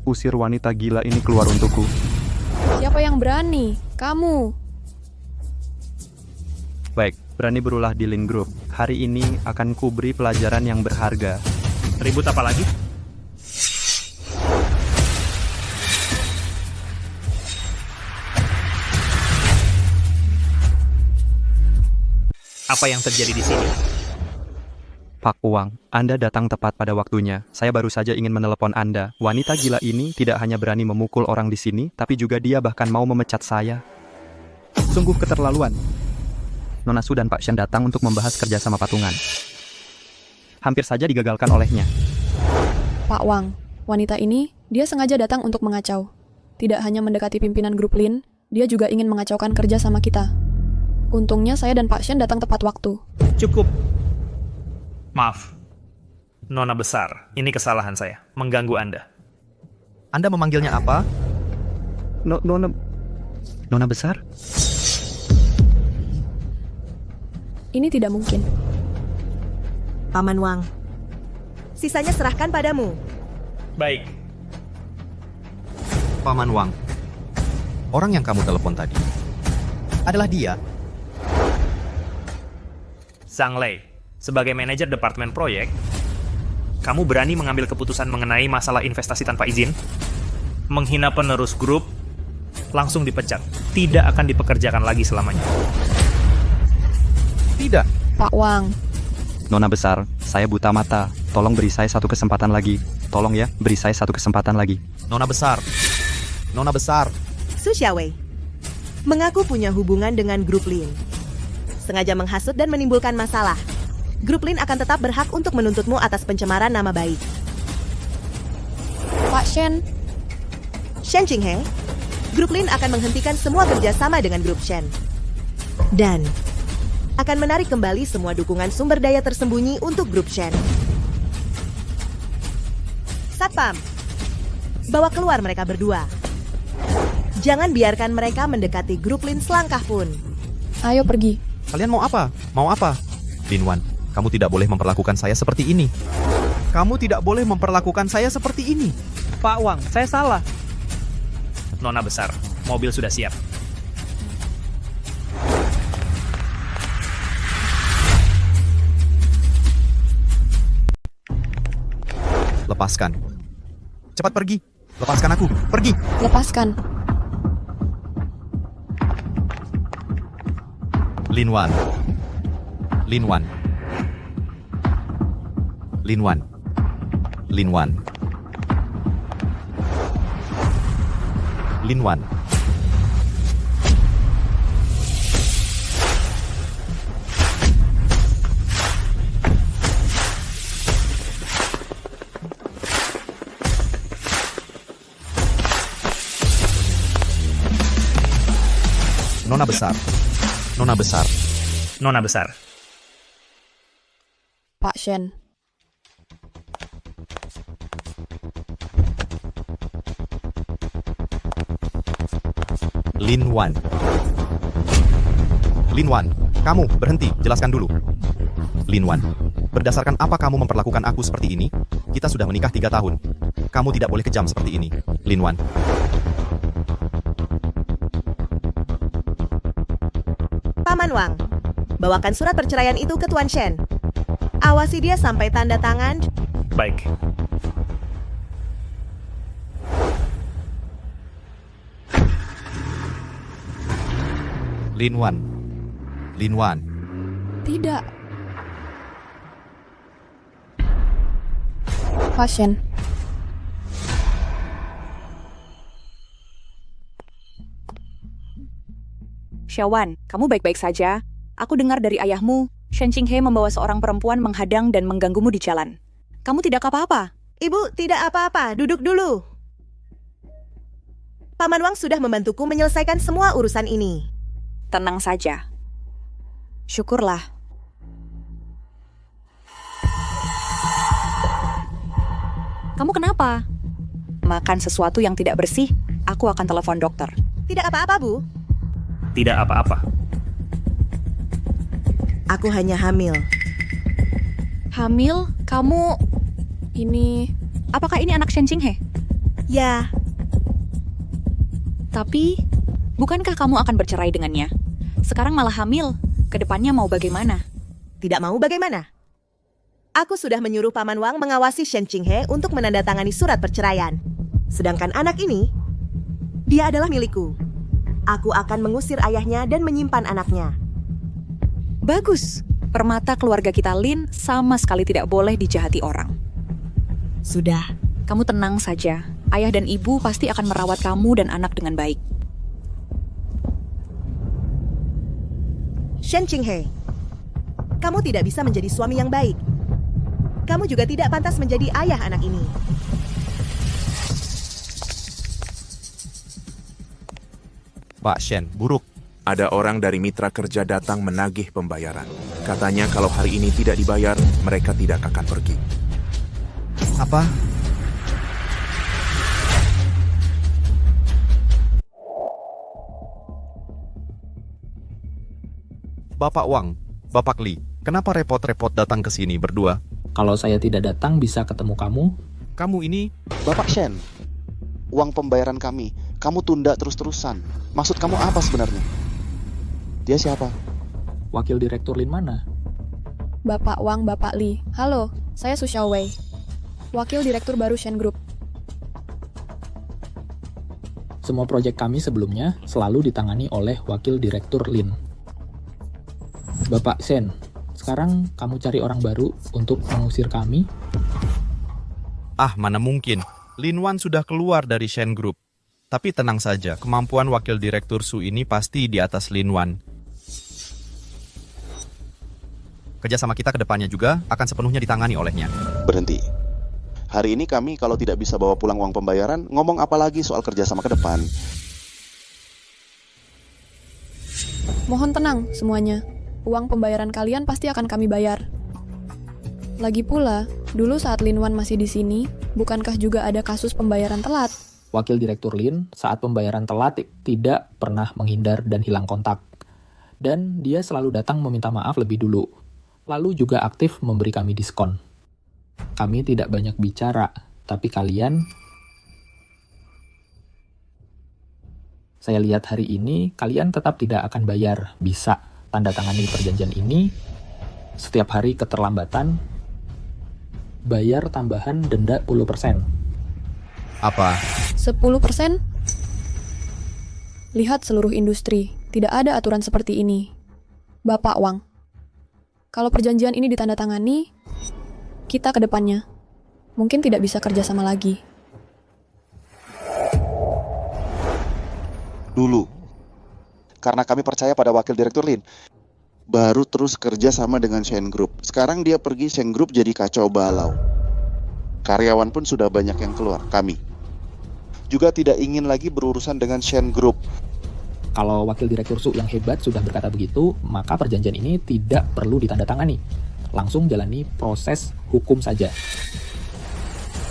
Usir wanita gila ini keluar untukku. Siapa yang berani? Kamu. Baik, berani berulah di Lin Group. Hari ini akan kuberi pelajaran yang berharga. Ribut apa lagi? Apa yang terjadi di sini? Pak Wang, Anda datang tepat pada waktunya. Saya baru saja ingin menelepon Anda. Wanita gila ini tidak hanya berani memukul orang di sini, tapi juga dia bahkan mau memecat saya. Sungguh keterlaluan. Nona Su dan Pak Shen datang untuk membahas kerjasama patungan. Hampir saja digagalkan olehnya. Pak Wang, wanita ini, dia sengaja datang untuk mengacau. Tidak hanya mendekati pimpinan grup Lin, dia juga ingin mengacaukan kerja sama kita. Untungnya saya dan Pak Shen datang tepat waktu. Cukup. Maaf. Nona besar, ini kesalahan saya. Mengganggu Anda. Anda memanggilnya apa? Nona besar? Ini tidak mungkin. Paman Wang, sisanya serahkan padamu. Baik. Paman Wang, orang yang kamu telepon tadi adalah dia. Zhang Lei, sebagai manajer departemen proyek, kamu berani mengambil keputusan mengenai masalah investasi tanpa izin? Menghina penerus grup, langsung dipecat. Tidak akan dipekerjakan lagi selamanya. Tidak. Pak Wang. Nona besar, saya buta mata. Tolong beri saya satu kesempatan lagi. Tolong ya, beri saya satu kesempatan lagi. Nona besar. Nona besar. Su Xiaowei mengaku punya hubungan dengan grup Lin. Sengaja menghasut dan menimbulkan masalah. Grup Lin akan tetap berhak untuk menuntutmu atas pencemaran nama baik. Pak Shen. Shen Qinghe, grup Lin akan menghentikan semua kerjasama dengan grup Shen. Dan akan menarik kembali semua dukungan sumber daya tersembunyi untuk grup Shen. Satpam, bawa keluar mereka berdua. Jangan biarkan mereka mendekati grup Lin selangkah pun. Ayo pergi. Kalian mau apa? Mau apa? Lin Wan, kamu tidak boleh memperlakukan saya seperti ini. Kamu tidak boleh memperlakukan saya seperti ini. Pak Wang, saya salah. Nona besar, mobil sudah siap. Lepaskan. Cepat pergi. Lepaskan aku. Pergi. Lepaskan. Lin Wan. Lin Wan. Lin Wan. Lin Wan. Lin Wan. Nona besar. Nona besar. Nona besar. Pak Shen. Lin Wan. Lin Wan, kamu berhenti, jelaskan dulu. Lin Wan, berdasarkan apa kamu memperlakukan aku seperti ini? Kita sudah menikah 3 tahun. Kamu tidak boleh kejam seperti ini, Lin Wan. Paman Wang, bawakan surat perceraian itu ke Tuan Shen. Awasi dia sampai tanda tangan. Baik. Lin Wan. Lin Wan. Tidak. Pak Shen. Xiaowan, kamu baik-baik saja? Aku dengar dari ayahmu, Shen Qinghe membawa seorang perempuan menghadang dan mengganggumu di jalan. Kamu tidak apa-apa. Ibu, tidak apa-apa. Duduk dulu. Paman Wang sudah membantuku menyelesaikan semua urusan ini. Tenang saja. Syukurlah. Kamu kenapa? Makan sesuatu yang tidak bersih, aku akan telepon dokter. Tidak apa-apa, Bu. Tidak apa-apa. Aku hanya hamil. Hamil? Kamu... Ini... Apakah ini anak Shen Qinghe? Ya. Tapi, bukankah kamu akan bercerai dengannya? Sekarang malah hamil. Kedepannya mau bagaimana? Tidak mau bagaimana? Aku sudah menyuruh Paman Wang mengawasi Shen Qinghe untuk menandatangani surat perceraian. Sedangkan anak ini, dia adalah milikku. Aku akan mengusir ayahnya dan menyimpan anaknya. Bagus. Permata keluarga kita Lin sama sekali tidak boleh dijahati orang. Sudah. Kamu tenang saja. Ayah dan ibu pasti akan merawat kamu dan anak dengan baik. Shen Qinghe, kamu tidak bisa menjadi suami yang baik. Kamu juga tidak pantas menjadi ayah anak ini. Pak Shen, buruk. Ada orang dari mitra kerja datang menagih pembayaran. Katanya kalau hari ini tidak dibayar, mereka tidak akan pergi. Apa? Bapak Wang, Bapak Li, kenapa repot-repot datang ke sini berdua? Kalau saya tidak datang, bisa ketemu kamu? Kamu ini... Bapak Shen, uang pembayaran kami, kamu tunda terus-terusan. Maksud kamu apa sebenarnya? Dia siapa? Wakil Direktur Lin mana? Bapak Wang, Bapak Li. Halo, saya Su Xiaowei. Wakil Direktur baru Shen Group. Semua proyek kami sebelumnya selalu ditangani oleh Wakil Direktur Lin. Bapak Shen, sekarang kamu cari orang baru untuk mengusir kami? Ah, mana mungkin. Lin Wan sudah keluar dari Shen Group. Tapi tenang saja, kemampuan Wakil Direktur Su ini pasti di atas Lin Wan. Kerjasama kita ke depannya juga akan sepenuhnya ditangani olehnya. Berhenti. Hari ini kami kalau tidak bisa bawa pulang uang pembayaran, ngomong apa lagi soal kerjasama ke depan? Mohon tenang semuanya. Uang pembayaran kalian pasti akan kami bayar. Lagi pula, dulu saat Lin Wan masih di sini, bukankah juga ada kasus pembayaran telat? Wakil Direktur Lin saat pembayaran telat tidak pernah menghindar dan hilang kontak. Dan dia selalu datang meminta maaf lebih dulu. Lalu juga aktif memberi kami diskon. Kami tidak banyak bicara, tapi kalian... Saya lihat hari ini, kalian tetap tidak akan bayar. Bisa tanda tangani perjanjian ini, setiap hari keterlambatan, bayar tambahan denda 10%. Apa? 10%? Lihat seluruh industri, tidak ada aturan seperti ini. Bapak Wang, kalau perjanjian ini ditandatangani, kita ke depannya mungkin tidak bisa kerjasama lagi. Dulu, karena kami percaya pada Wakil Direktur Lin, baru terus kerja sama dengan Shen Group. Sekarang dia pergi, Shen Group jadi kacau balau. Karyawan pun sudah banyak yang keluar, kami juga tidak ingin lagi berurusan dengan Shen Group. Kalau Wakil Direktur Su yang hebat sudah berkata begitu, maka perjanjian ini tidak perlu ditandatangani. Langsung jalani proses hukum saja.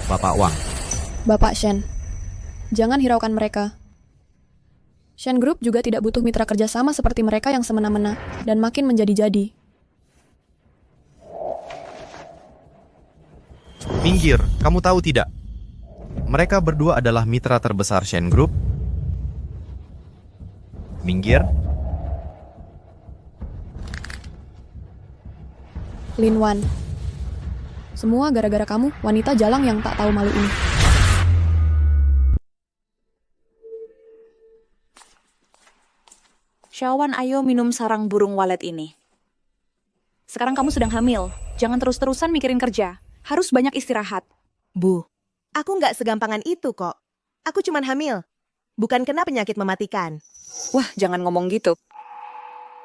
Bapak Wang. Bapak Shen, jangan hiraukan mereka. Shen Group juga tidak butuh mitra kerjasama seperti mereka yang semena-mena dan makin menjadi-jadi. Minggir, kamu tahu tidak? Mereka berdua adalah mitra terbesar Shen Group. Minggir. Lin Wan, semua gara-gara kamu, wanita jalang yang tak tahu malu ini. Xiaowan, ayo minum sarang burung walet ini. Sekarang kamu sedang hamil. Jangan terus-terusan mikirin kerja. Harus banyak istirahat. Bu, aku nggak segampangan itu kok. Aku cuman hamil. Bukan kena penyakit mematikan. Wah, jangan ngomong gitu.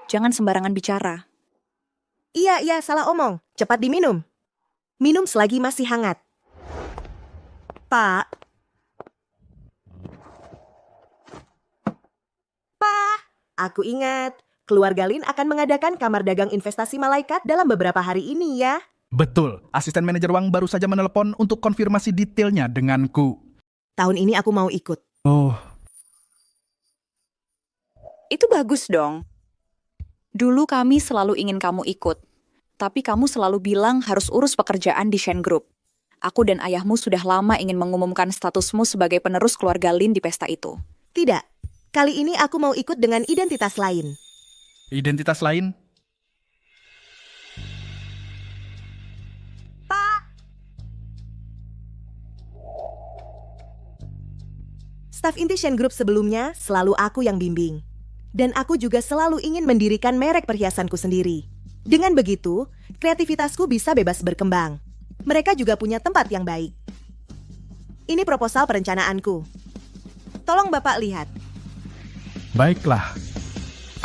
Jangan sembarangan bicara. Iya, salah omong. Cepat diminum. Minum selagi masih hangat. Pak. Pak, aku ingat. Keluarga Lin akan mengadakan kamar dagang investasi malaikat dalam beberapa hari ini ya. Betul, asisten manajer Wang baru saja menelepon untuk konfirmasi detailnya denganku. Tahun ini aku mau ikut. Oh. Itu bagus dong. Dulu kami selalu ingin kamu ikut. Tapi kamu selalu bilang harus urus pekerjaan di Shen Group. Aku dan ayahmu sudah lama ingin mengumumkan statusmu sebagai penerus keluarga Lin di pesta itu. Tidak, kali ini aku mau ikut dengan identitas lain. Identitas lain? Staf inti Shen Group sebelumnya selalu aku yang bimbing. Dan aku juga selalu ingin mendirikan merek perhiasanku sendiri. Dengan begitu, kreativitasku bisa bebas berkembang. Mereka juga punya tempat yang baik. Ini proposal perencanaanku. Tolong Bapak lihat. Baiklah.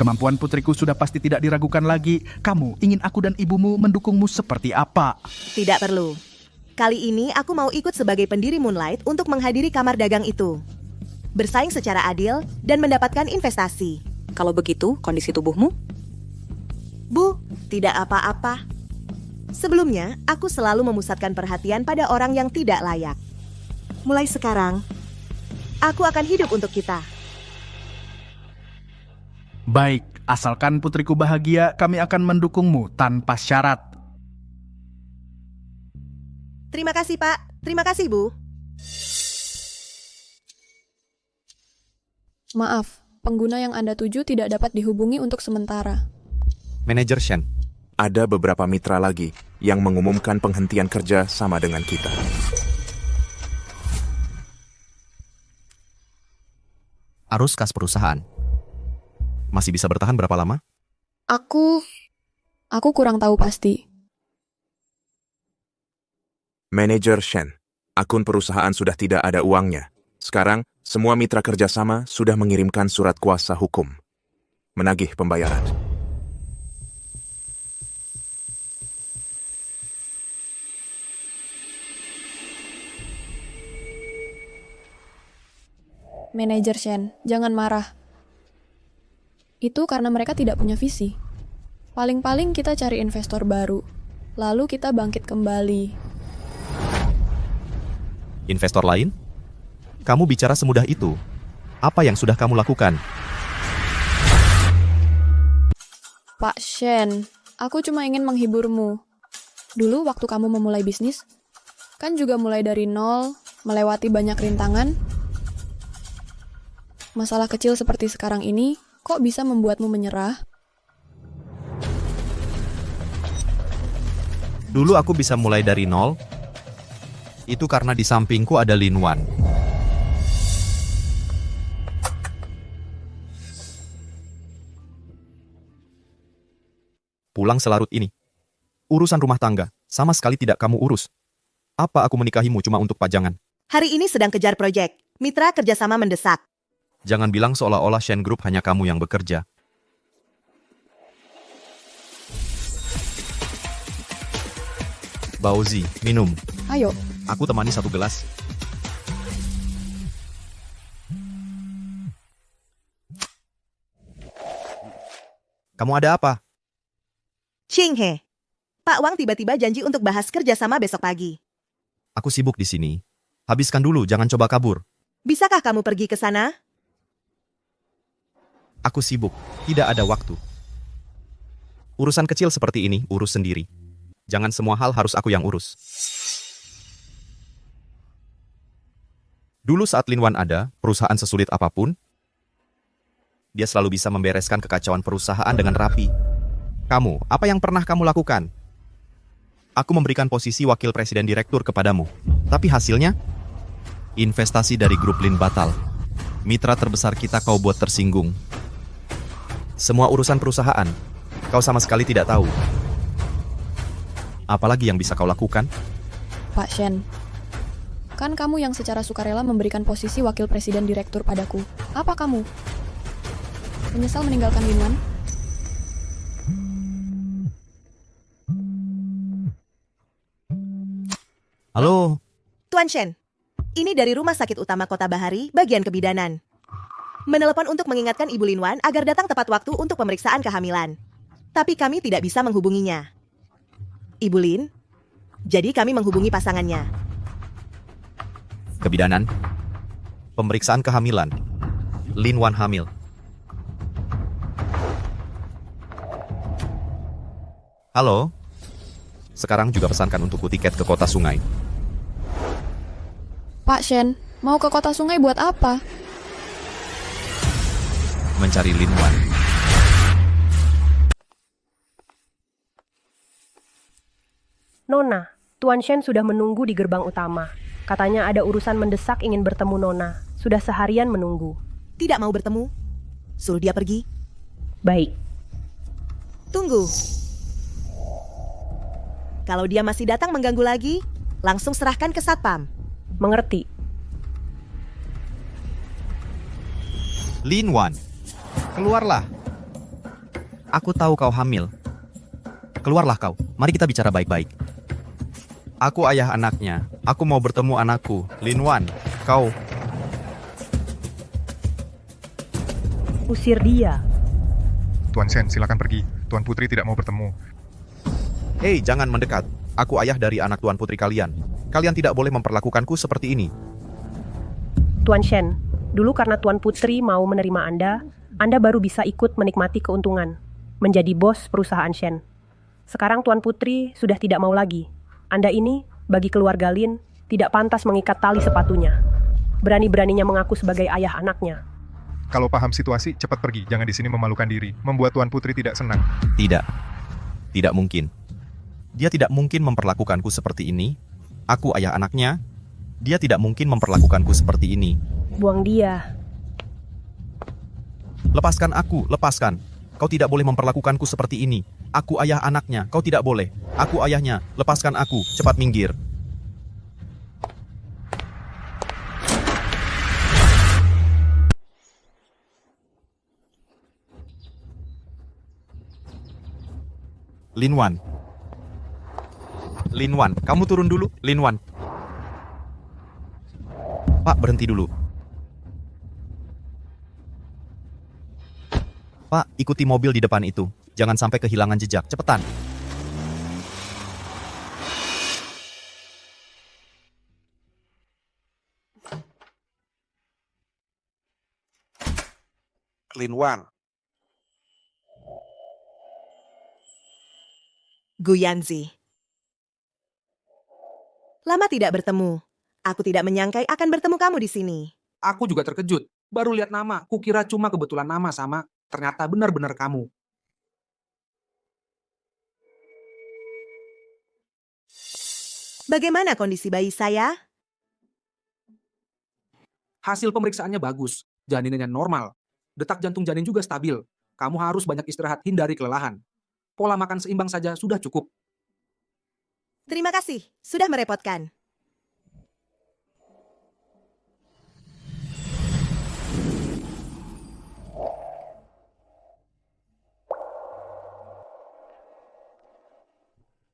Kemampuan putriku sudah pasti tidak diragukan lagi. Kamu ingin aku dan ibumu mendukungmu seperti apa? Tidak perlu. Kali ini aku mau ikut sebagai pendiri Moonlight untuk menghadiri kamar dagang itu. Bersaing secara adil dan mendapatkan investasi. Kalau begitu, kondisi tubuhmu? Bu, tidak apa-apa. Sebelumnya, aku selalu memusatkan perhatian pada orang yang tidak layak. Mulai sekarang, aku akan hidup untuk kita. Baik, asalkan putriku bahagia, kami akan mendukungmu tanpa syarat. Terima kasih, Pak. Terima kasih, Bu. Maaf, pengguna yang Anda tuju tidak dapat dihubungi untuk sementara. Manajer Shen. Ada beberapa mitra lagi yang mengumumkan penghentian kerja sama dengan kita. Arus kas perusahaan. Masih bisa bertahan berapa lama? Aku kurang tahu pasti. Manajer Shen, akun perusahaan sudah tidak ada uangnya. Sekarang, semua mitra kerjasama sudah mengirimkan surat kuasa hukum. Menagih pembayaran. Manajer Shen, jangan marah. Itu karena mereka tidak punya visi. Paling-paling kita cari investor baru. Lalu kita bangkit kembali. Investor lain? Kamu bicara semudah itu. Apa yang sudah kamu lakukan? Pak Shen, aku cuma ingin menghiburmu. Dulu waktu kamu memulai bisnis, kan juga mulai dari nol, melewati banyak rintangan. Masalah kecil seperti sekarang ini, kok bisa membuatmu menyerah? Dulu aku bisa mulai dari nol. Itu karena di sampingku ada Lin Wan. Pulang selarut ini. Urusan rumah tangga, sama sekali tidak kamu urus. Apa aku menikahimu cuma untuk pajangan? Hari ini sedang kejar proyek. Mitra kerjasama mendesak. Jangan bilang seolah-olah Shen Group hanya kamu yang bekerja. Baozi, minum. Ayo. Aku temani satu gelas. Kamu ada apa? Qinghe, Pak Wang tiba-tiba janji untuk bahas kerjasama besok pagi. Aku sibuk di sini. Habiskan dulu, jangan coba kabur. Bisakah kamu pergi ke sana? Aku sibuk, tidak ada waktu. Urusan kecil seperti ini, urus sendiri. Jangan semua hal harus aku yang urus. Dulu saat Lin Wan ada, perusahaan sesulit apapun, dia selalu bisa membereskan kekacauan perusahaan dengan rapi. Kamu, apa yang pernah kamu lakukan? Aku memberikan posisi wakil presiden direktur kepadamu. Tapi hasilnya? Investasi dari grup Lin batal. Mitra terbesar kita kau buat tersinggung. Semua urusan perusahaan, kau sama sekali tidak tahu. Apalagi yang bisa kau lakukan? Pak Shen, kan kamu yang secara sukarela memberikan posisi wakil presiden direktur padaku. Apa kamu? Menyesal meninggalkan Lin Wan? Halo, Tuan Shen, ini dari Rumah Sakit Utama Kota Bahari, bagian kebidanan. Menelepon untuk mengingatkan Ibu Lin Wan agar datang tepat waktu untuk pemeriksaan kehamilan. Tapi kami tidak bisa menghubunginya. Ibu Lin, jadi kami menghubungi pasangannya. kebidanan. Pemeriksaan kehamilan. Lin Wan hamil. Halo? Sekarang juga pesankan untukku tiket ke Kota Sungai. Pak Shen, mau ke Kota Sungai buat apa? Mencari Lin Wan. Nona, Tuan Shen sudah menunggu di gerbang utama. Katanya ada urusan mendesak ingin bertemu Nona. Sudah seharian menunggu. Tidak mau bertemu? Suruh dia pergi. Baik. Tunggu. Kalau dia masih datang mengganggu lagi, langsung serahkan ke Satpam. Mengerti. Lin Wan, keluarlah. Aku tahu kau hamil. Keluarlah kau. Mari kita bicara baik-baik. Aku ayah anaknya. Aku mau bertemu anakku. Lin Wan, kau... Usir dia. Tuan Shen, silakan pergi. Tuan Putri tidak mau bertemu. Hei, jangan mendekat. Aku ayah dari anak Tuan Putri kalian. Kalian tidak boleh memperlakukanku seperti ini. Tuan Shen, dulu karena Tuan Putri mau menerima Anda baru bisa ikut menikmati keuntungan. Menjadi bos perusahaan Shen. Sekarang Tuan Putri sudah tidak mau lagi. Anda ini, bagi keluarga Lin, tidak pantas mengikat tali sepatunya. Berani-beraninya mengaku sebagai ayah anaknya. Kalau paham situasi, cepat pergi. Jangan di sini memalukan diri. Membuat Tuan Putri tidak senang. Tidak. Tidak mungkin. Dia tidak mungkin memperlakukanku seperti ini. Aku ayah anaknya. Dia tidak mungkin memperlakukanku seperti ini. Buang dia. Lepaskan aku, lepaskan. Kau tidak boleh memperlakukanku seperti ini. Aku ayah anaknya, kau tidak boleh. Aku ayahnya, lepaskan aku, cepat minggir. Lin Wan. Lin Wan, kamu turun dulu, Lin Wan. Pak, berhenti dulu. Pak, ikuti mobil di depan itu. Jangan sampai kehilangan jejak. Cepetan. Lin Wan. Gu Yanzi. Lama tidak bertemu. Aku tidak menyangka akan bertemu kamu di sini. Aku juga terkejut. Baru lihat nama, kukira cuma kebetulan nama sama. Ternyata benar-benar kamu. Bagaimana kondisi bayi saya? Hasil pemeriksaannya bagus. Janinnya normal. Detak jantung janin juga stabil. Kamu harus banyak istirahat, hindari kelelahan. Pola makan seimbang saja sudah cukup. Terima kasih, sudah merepotkan.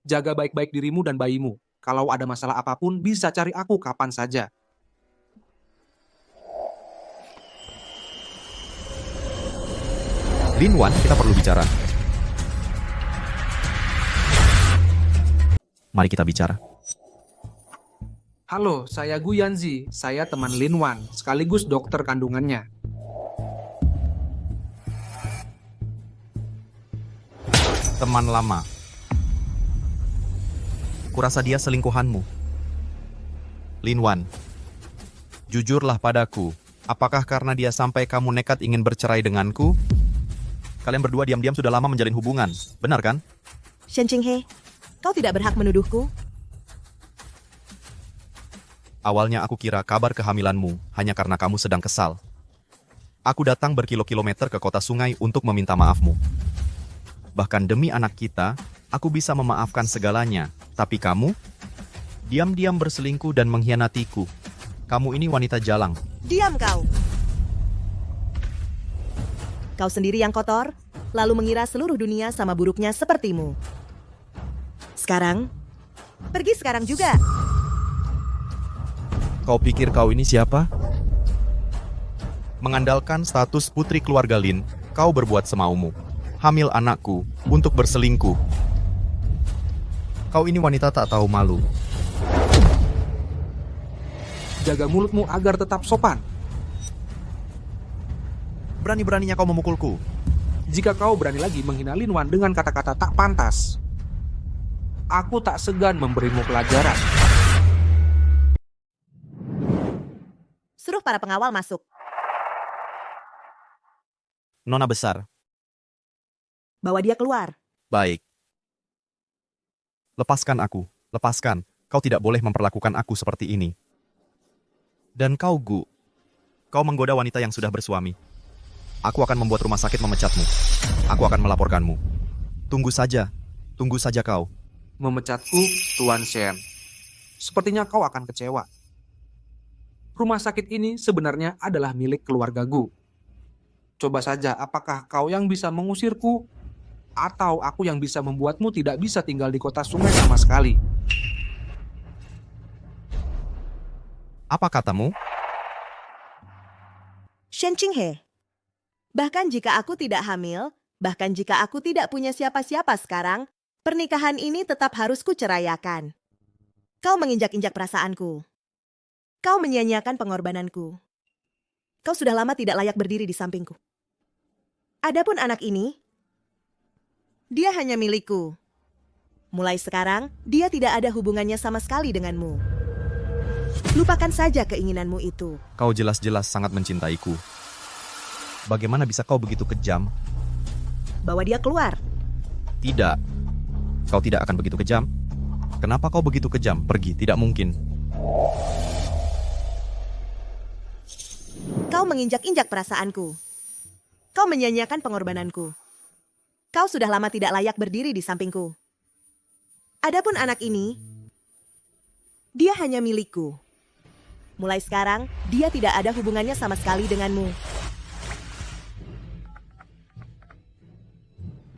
Jaga baik-baik dirimu dan bayimu. Kalau ada masalah apapun, bisa cari aku kapan saja. Lin Wan, kita perlu bicara. Mari kita bicara. Halo, saya Gu Yanzi. Saya teman Lin Wan, sekaligus dokter kandungannya. Teman lama. Kurasa dia selingkuhanmu. Lin Wan, jujurlah padaku. Apakah karena dia sampai kamu nekat ingin bercerai denganku? Kalian berdua diam-diam sudah lama menjalin hubungan, benar kan? Shen Qinghe, kau tidak berhak menuduhku. Awalnya aku kira kabar kehamilanmu hanya karena kamu sedang kesal. Aku datang berkilo-kilometer ke Kota Sungai untuk meminta maafmu. Bahkan demi anak kita, aku bisa memaafkan segalanya. Tapi kamu, diam-diam berselingkuh dan mengkhianatiku. Kamu ini wanita jalang. Diam kau. Kau sendiri yang kotor, lalu mengira seluruh dunia sama buruknya sepertimu. Sekarang, pergi sekarang juga. Kau pikir kau ini siapa? Mengandalkan status putri keluarga Lin, kau berbuat semaumu. Hamil anakku untuk berselingkuh. Kau ini wanita tak tahu malu. Jaga mulutmu agar tetap sopan. Berani-beraninya kau memukulku. Jika kau berani lagi menghina Lin Wan dengan kata-kata tak pantas, aku tak segan memberimu pelajaran. Suruh para pengawal masuk. Nona besar. Bawa dia keluar. Baik. Lepaskan aku. Lepaskan. Kau tidak boleh memperlakukan aku seperti ini. Dan kau, Gu. Kau menggoda wanita yang sudah bersuami. Aku akan membuat rumah sakit memecatmu. Aku akan melaporkanmu. Tunggu saja. Tunggu saja kau. Memecatku, Tuan Shen. Sepertinya kau akan kecewa. Rumah sakit ini sebenarnya adalah milik keluarga Gu. Coba saja apakah kau yang bisa mengusirku, atau aku yang bisa membuatmu tidak bisa tinggal di kota sungai sama sekali. Apa katamu? Shen Qinghe. Bahkan jika aku tidak hamil, bahkan jika aku tidak punya siapa-siapa sekarang, pernikahan ini tetap harus kuceraikan. Kau menginjak-injak perasaanku. Kau menyia-nyiakan pengorbananku. Kau sudah lama tidak layak berdiri di sampingku. Adapun anak ini, dia hanya milikku. Mulai sekarang, dia tidak ada hubungannya sama sekali denganmu. Lupakan saja keinginanmu itu. Kau jelas-jelas sangat mencintaiku. Bagaimana bisa kau begitu kejam? Bawa dia keluar. Tidak. Kau tidak akan begitu kejam. Kenapa kau begitu kejam? Pergi, tidak mungkin. Kau menginjak-injak perasaanku. Kau menyia-nyiakan pengorbananku. Kau sudah lama tidak layak berdiri di sampingku. Adapun anak ini, dia hanya milikku. Mulai sekarang, dia tidak ada hubungannya sama sekali denganmu.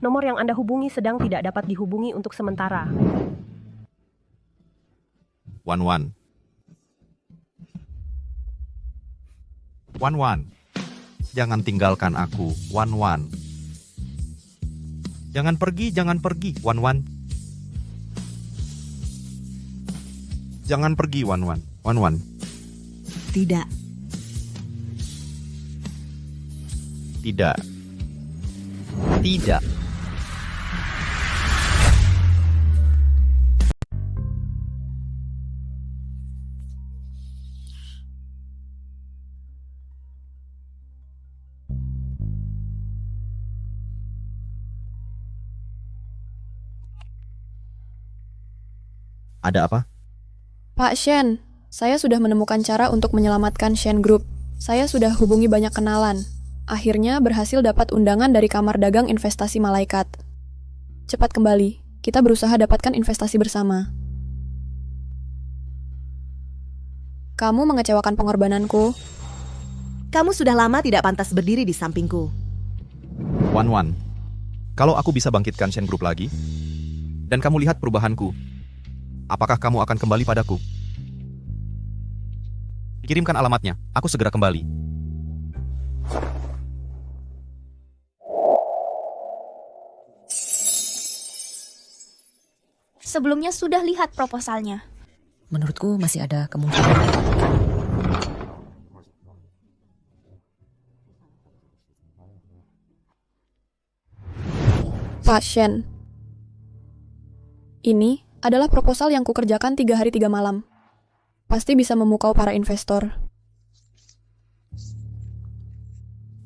Nomor yang Anda hubungi sedang tidak dapat dihubungi untuk sementara. Wan. Jangan tinggalkan aku, Wan. Jangan pergi, Wan. Jangan pergi, Wan. Tidak. Ada apa? Pak Shen, saya sudah menemukan cara untuk menyelamatkan Shen Group. Saya sudah hubungi banyak kenalan. Akhirnya berhasil dapat undangan dari Kamar Dagang Investasi Malaikat. Cepat kembali, kita berusaha dapatkan investasi bersama. Kamu mengecewakan pengorbananku. Kamu sudah lama tidak pantas berdiri di sampingku. Wan. Kalau aku bisa bangkitkan Shen Group lagi, dan kamu lihat perubahanku, apakah kamu akan kembali padaku? Kirimkan alamatnya, aku segera kembali. Sebelumnya sudah lihat proposalnya. Menurutku masih ada kemungkinan. Pak Shen, ini adalah proposal yang kukerjakan 3 hari 3 malam. Pasti bisa memukau para investor.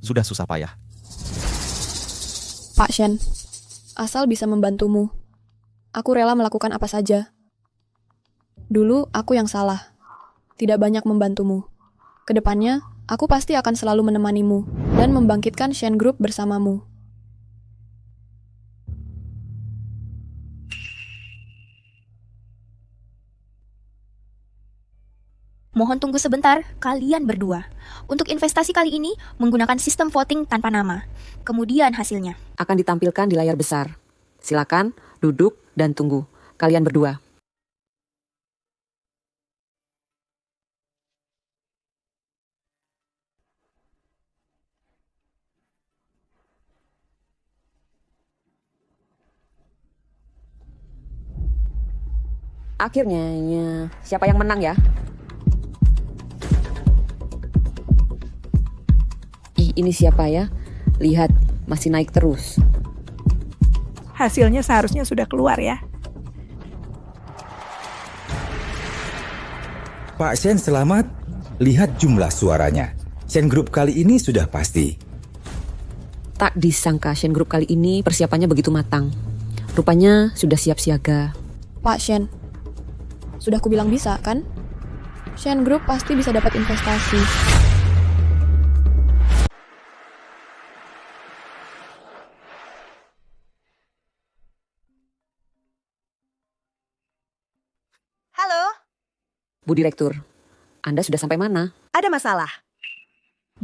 Sudah susah payah. Pak Shen, asal bisa membantumu, aku rela melakukan apa saja. Dulu aku yang salah, tidak banyak membantumu. Kedepannya, aku pasti akan selalu menemanimu dan membangkitkan Shen Group bersamamu. Mohon tunggu sebentar, kalian berdua. Untuk investasi kali ini, menggunakan sistem voting tanpa nama. Kemudian hasilnya Akan ditampilkan di layar besar. Silakan duduk dan tunggu. Kalian berdua. Akhirnya, ya, siapa yang menang ya? Ih, ini siapa ya? Lihat, masih naik terus. Hasilnya seharusnya sudah keluar ya. Pak Shen selamat. Lihat jumlah suaranya. Shen Group kali ini sudah pasti. Tak disangka Shen Group kali ini persiapannya begitu matang. Rupanya sudah siap siaga. Pak Shen, sudah kubilang bisa kan? Shen Group pasti bisa dapat investasi. Halo, Bu Direktur, Anda sudah sampai mana? ada masalah.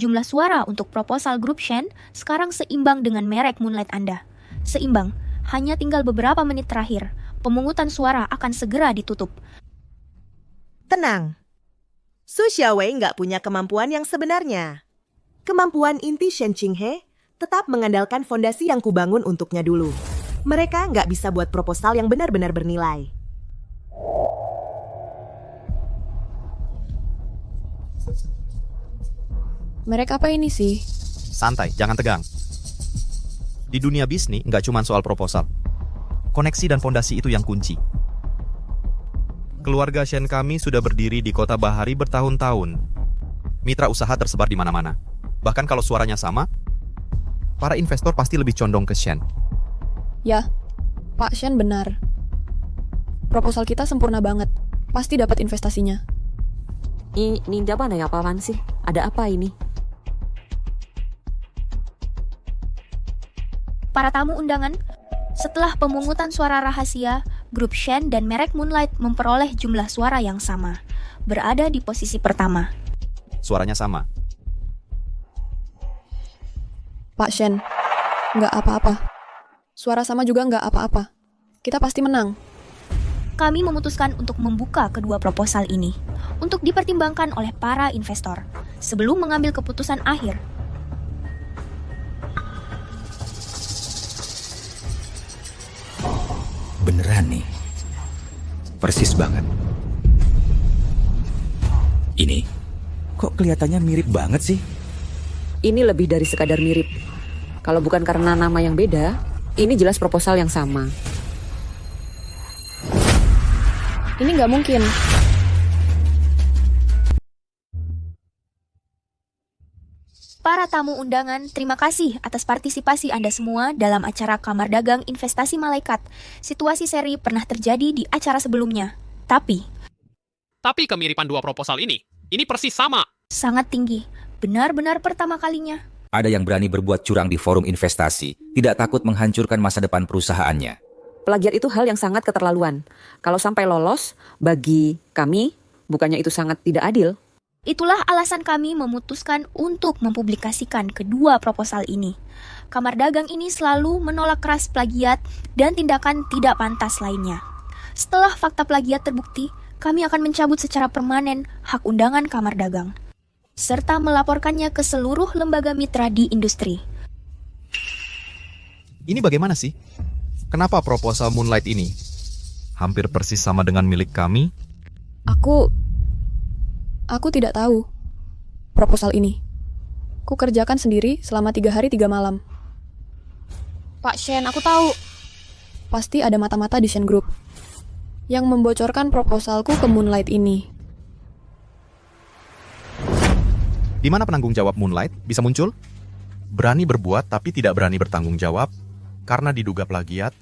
Jumlah suara untuk proposal grup Shen sekarang seimbang dengan merek Moonlight Anda. Seimbang, hanya tinggal beberapa menit terakhir. Pemungutan suara akan segera ditutup. Tenang, Su Xiaowei nggak punya kemampuan yang sebenarnya. Kemampuan inti Shen Qinghe tetap mengandalkan fondasi yang kubangun untuknya dulu. Mereka nggak bisa buat proposal yang benar-benar bernilai. Merek apa ini sih? Santai, jangan tegang. Di dunia bisnis nggak cuma soal proposal. Koneksi dan fondasi itu yang kunci. Keluarga Shen kami sudah berdiri di kota Bahari bertahun-tahun. Mitra usaha tersebar di mana-mana. Bahkan kalau suaranya sama, para investor pasti lebih condong ke Shen. Ya, Pak Shen benar. Proposal kita sempurna banget. Pasti dapat investasinya. Ini ninja mana ya, apaan sih? Ada apa ini? Para tamu undangan, setelah pemungutan suara rahasia, grup Shen dan merek Moonlight memperoleh jumlah suara yang sama, berada di posisi pertama. Suaranya sama. Pak Shen, nggak apa-apa. Suara sama juga nggak apa-apa. Kita pasti menang. Kami memutuskan untuk membuka kedua proposal ini, untuk dipertimbangkan oleh para investor, sebelum mengambil keputusan akhir. Beneran nih. Persis banget. Ini, kok kelihatannya mirip banget sih? Ini lebih dari sekadar mirip. Kalau bukan karena nama yang beda, ini jelas proposal yang sama. Ini nggak mungkin. Para tamu undangan, terima kasih atas partisipasi Anda semua dalam acara Kamar Dagang Investasi Malaikat. Situasi seri pernah terjadi di acara sebelumnya. Tapi kemiripan dua proposal ini persis sama. Sangat tinggi. Benar-benar pertama kalinya. Ada yang berani berbuat curang di forum investasi, tidak takut menghancurkan masa depan perusahaannya. Plagiat itu hal yang sangat keterlaluan. Kalau sampai lolos, bagi kami, bukannya itu sangat tidak adil. Itulah alasan kami memutuskan untuk mempublikasikan kedua proposal ini. Kamar Dagang ini selalu menolak keras plagiat dan tindakan tidak pantas lainnya. Setelah fakta plagiat terbukti, kami akan mencabut secara permanen hak undangan Kamar Dagang, serta melaporkannya ke seluruh lembaga mitra di industri. Ini bagaimana sih? Kenapa proposal Moonlight ini hampir persis sama dengan milik kami? Aku tidak tahu proposal ini. Ku kerjakan sendiri selama 3 hari 3 malam. Pak Shen, aku tahu. Pasti ada mata-mata di Shen Group yang membocorkan proposalku ke Moonlight ini. Di mana penanggung jawab Moonlight bisa muncul? Berani berbuat tapi tidak berani bertanggung jawab karena diduga plagiat.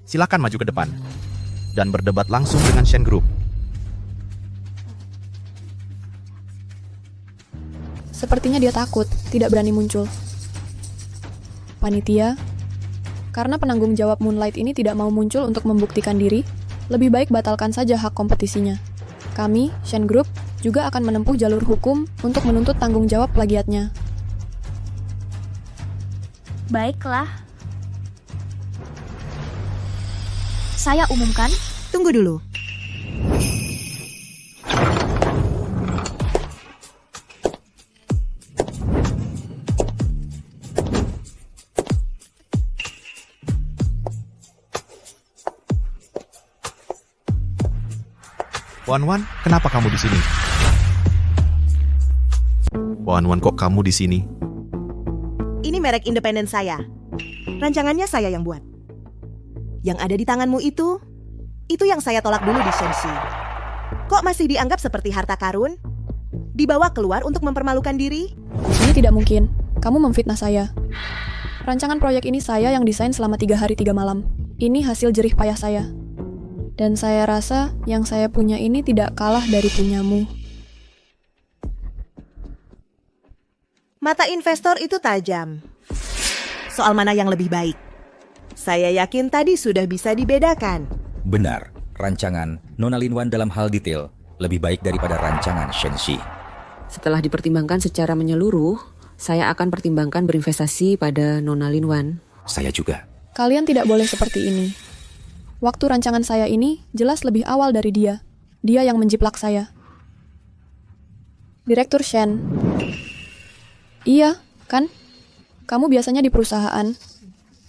Silakan maju ke depan dan berdebat langsung dengan Shen Group. Sepertinya dia takut, tidak berani muncul. Panitia, karena penanggung jawab Moonlight ini tidak mau muncul untuk membuktikan diri, lebih baik batalkan saja hak kompetisinya. Kami, Shen Group, juga akan menempuh jalur hukum untuk menuntut tanggung jawab plagiatnya. Baiklah. Saya umumkan. Tunggu dulu. Wan, kenapa kamu di sini? Wan, kok kamu di sini? Ini merek independen saya. Rancangannya saya yang buat. Yang ada di tanganmu itu yang saya tolak dulu di Shenxi. Kok masih dianggap seperti harta karun? Dibawa keluar untuk mempermalukan diri? Ini tidak mungkin. Kamu memfitnah saya. Rancangan proyek ini saya yang desain selama 3 hari 3 malam. Ini hasil jerih payah saya. Dan saya rasa yang saya punya ini tidak kalah dari punyamu. Mata investor itu tajam. Soal mana yang lebih baik? Saya yakin tadi sudah bisa dibedakan. Benar, rancangan Nona Lin Wan dalam hal detail lebih baik daripada rancangan Shenxi. Setelah dipertimbangkan secara menyeluruh, saya akan pertimbangkan berinvestasi pada Nona Lin Wan. Saya juga. Kalian tidak boleh seperti ini. Waktu rancangan saya ini jelas lebih awal dari dia. Dia yang menjiplak saya. Direktur Shen. Iya, kan? Kamu biasanya di perusahaan.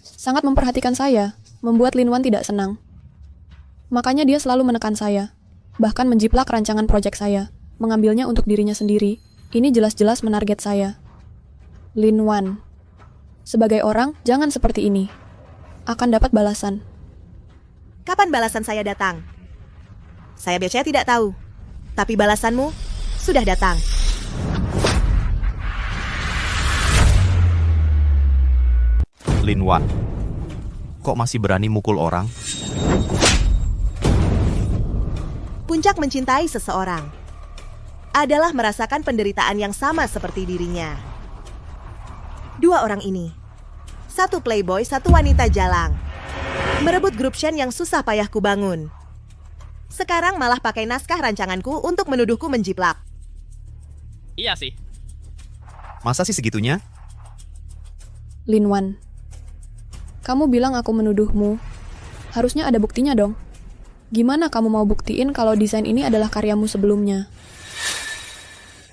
Sangat memperhatikan saya, membuat Lin Wan tidak senang. Makanya dia selalu menekan saya. Bahkan menjiplak rancangan proyek saya. Mengambilnya untuk dirinya sendiri. Ini jelas-jelas menarget saya. Lin Wan. Sebagai orang, jangan seperti ini. Akan dapat balasan. Kapan balasan saya datang? Saya biasanya tidak tahu. Tapi balasanmu sudah datang. Lin Wan, kok masih berani mukul orang? Puncak mencintai seseorang adalah merasakan penderitaan yang sama seperti dirinya. 2 orang ini, satu playboy, satu wanita jalang, merebut grup Shen yang susah payah ku bangun. Sekarang malah pakai naskah rancanganku untuk menuduhku menjiplak. Iya sih. Masa sih segitunya? Lin Wan, kamu bilang aku menuduhmu. Harusnya ada buktinya dong. Gimana kamu mau buktiin kalau desain ini adalah karyamu sebelumnya?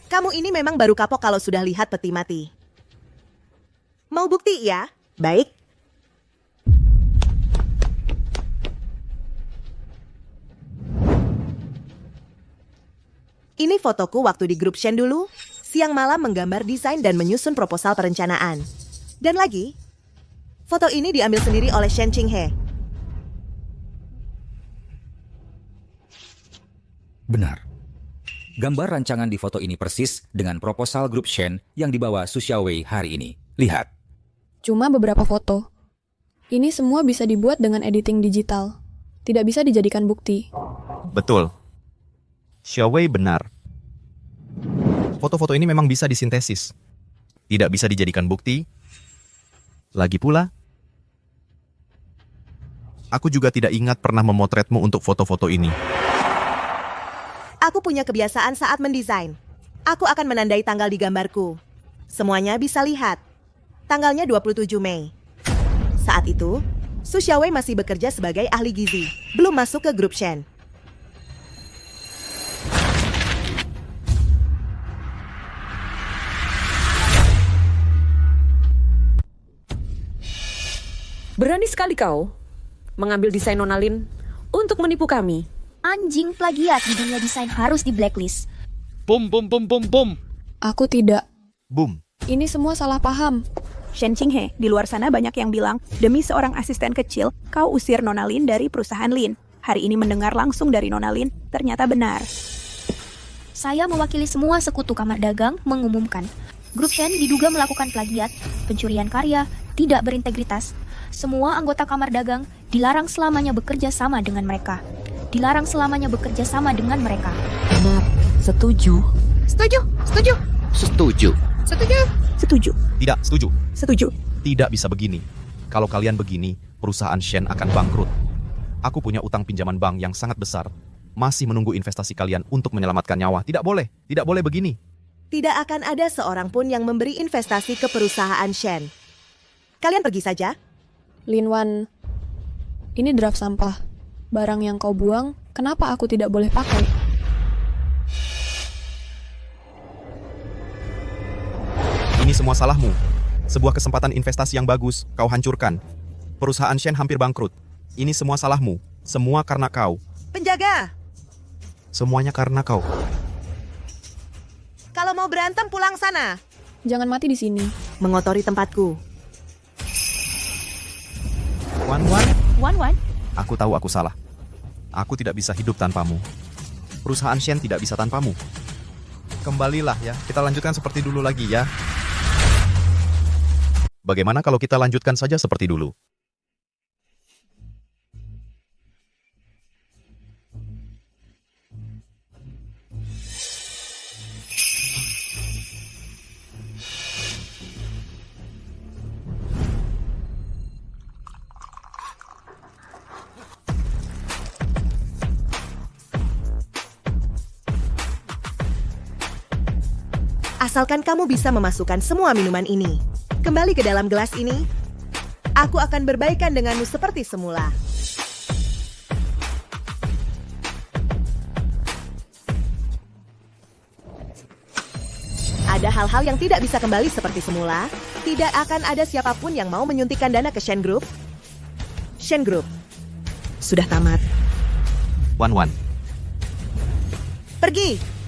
Kamu ini memang baru kapok kalau sudah lihat peti mati. Mau bukti ya? Baik. Ini fotoku waktu di grup Shen dulu, siang malam menggambar desain dan menyusun proposal perencanaan. Dan lagi, foto ini diambil sendiri oleh Shen Qinghe. Benar. Gambar rancangan di foto ini persis dengan proposal grup Shen yang dibawa Su Xiaowei hari ini. Lihat. Cuma beberapa foto. Ini semua bisa dibuat dengan editing digital. Tidak bisa dijadikan bukti. Betul. Xiaowei benar. Foto-foto ini memang bisa disintesis. Tidak bisa dijadikan bukti. Lagi pula, aku juga tidak ingat pernah memotretmu untuk foto-foto ini. Aku punya kebiasaan saat mendesain. Aku akan menandai tanggal di gambarku. Semuanya bisa lihat. Tanggalnya 27 Mei. Saat itu, Su Xiaowei masih bekerja sebagai ahli gizi. Belum masuk ke grup Shen. Berani sekali kau mengambil desain Nona Lin untuk menipu kami. Anjing plagiat di dunia desain harus di blacklist. Bum. Aku tidak. Boom. Ini semua salah paham. Shen Qinghe, di luar sana banyak yang bilang, demi seorang asisten kecil, kau usir Nona Lin dari perusahaan Lin. Hari ini mendengar langsung dari Nona Lin, ternyata benar. Saya mewakili semua sekutu kamar dagang mengumumkan, grup Shen diduga melakukan plagiat, pencurian karya, tidak berintegritas. Semua anggota kamar dagang dilarang selamanya bekerja sama dengan mereka. Dilarang selamanya bekerja sama dengan mereka. Benar, setuju. Setuju. Tidak, setuju. Setuju. Tidak bisa begini. Kalau kalian begini, perusahaan Shen akan bangkrut. Aku punya utang pinjaman bank yang sangat besar. Masih menunggu investasi kalian untuk menyelamatkan nyawa. Tidak boleh begini. Tidak akan ada seorang pun yang memberi investasi ke perusahaan Shen. Kalian pergi saja. Lin Wan, ini draft sampah. Barang yang kau buang, kenapa aku tidak boleh pakai? Ini semua salahmu. Sebuah kesempatan investasi yang bagus, kau hancurkan. Perusahaan Shen hampir bangkrut. Ini semua salahmu. Semua karena kau. Penjaga! Semuanya karena kau. Kalau mau berantem pulang sana. Jangan mati di sini. Mengotori tempatku. Wan, Wan, aku tahu aku salah. Aku tidak bisa hidup tanpamu. Perusahaan Shen tidak bisa tanpamu. Kembalilah ya, kita lanjutkan seperti dulu lagi ya. Bagaimana kalau kita lanjutkan saja seperti dulu? Asalkan kamu bisa memasukkan semua minuman ini kembali ke dalam gelas ini, aku akan berbaikan denganmu seperti semula. Ada hal-hal yang tidak bisa kembali seperti semula. Tidak akan ada siapapun yang mau menyuntikkan dana ke Shen Group. Shen Group sudah tamat. Wan. Pergi.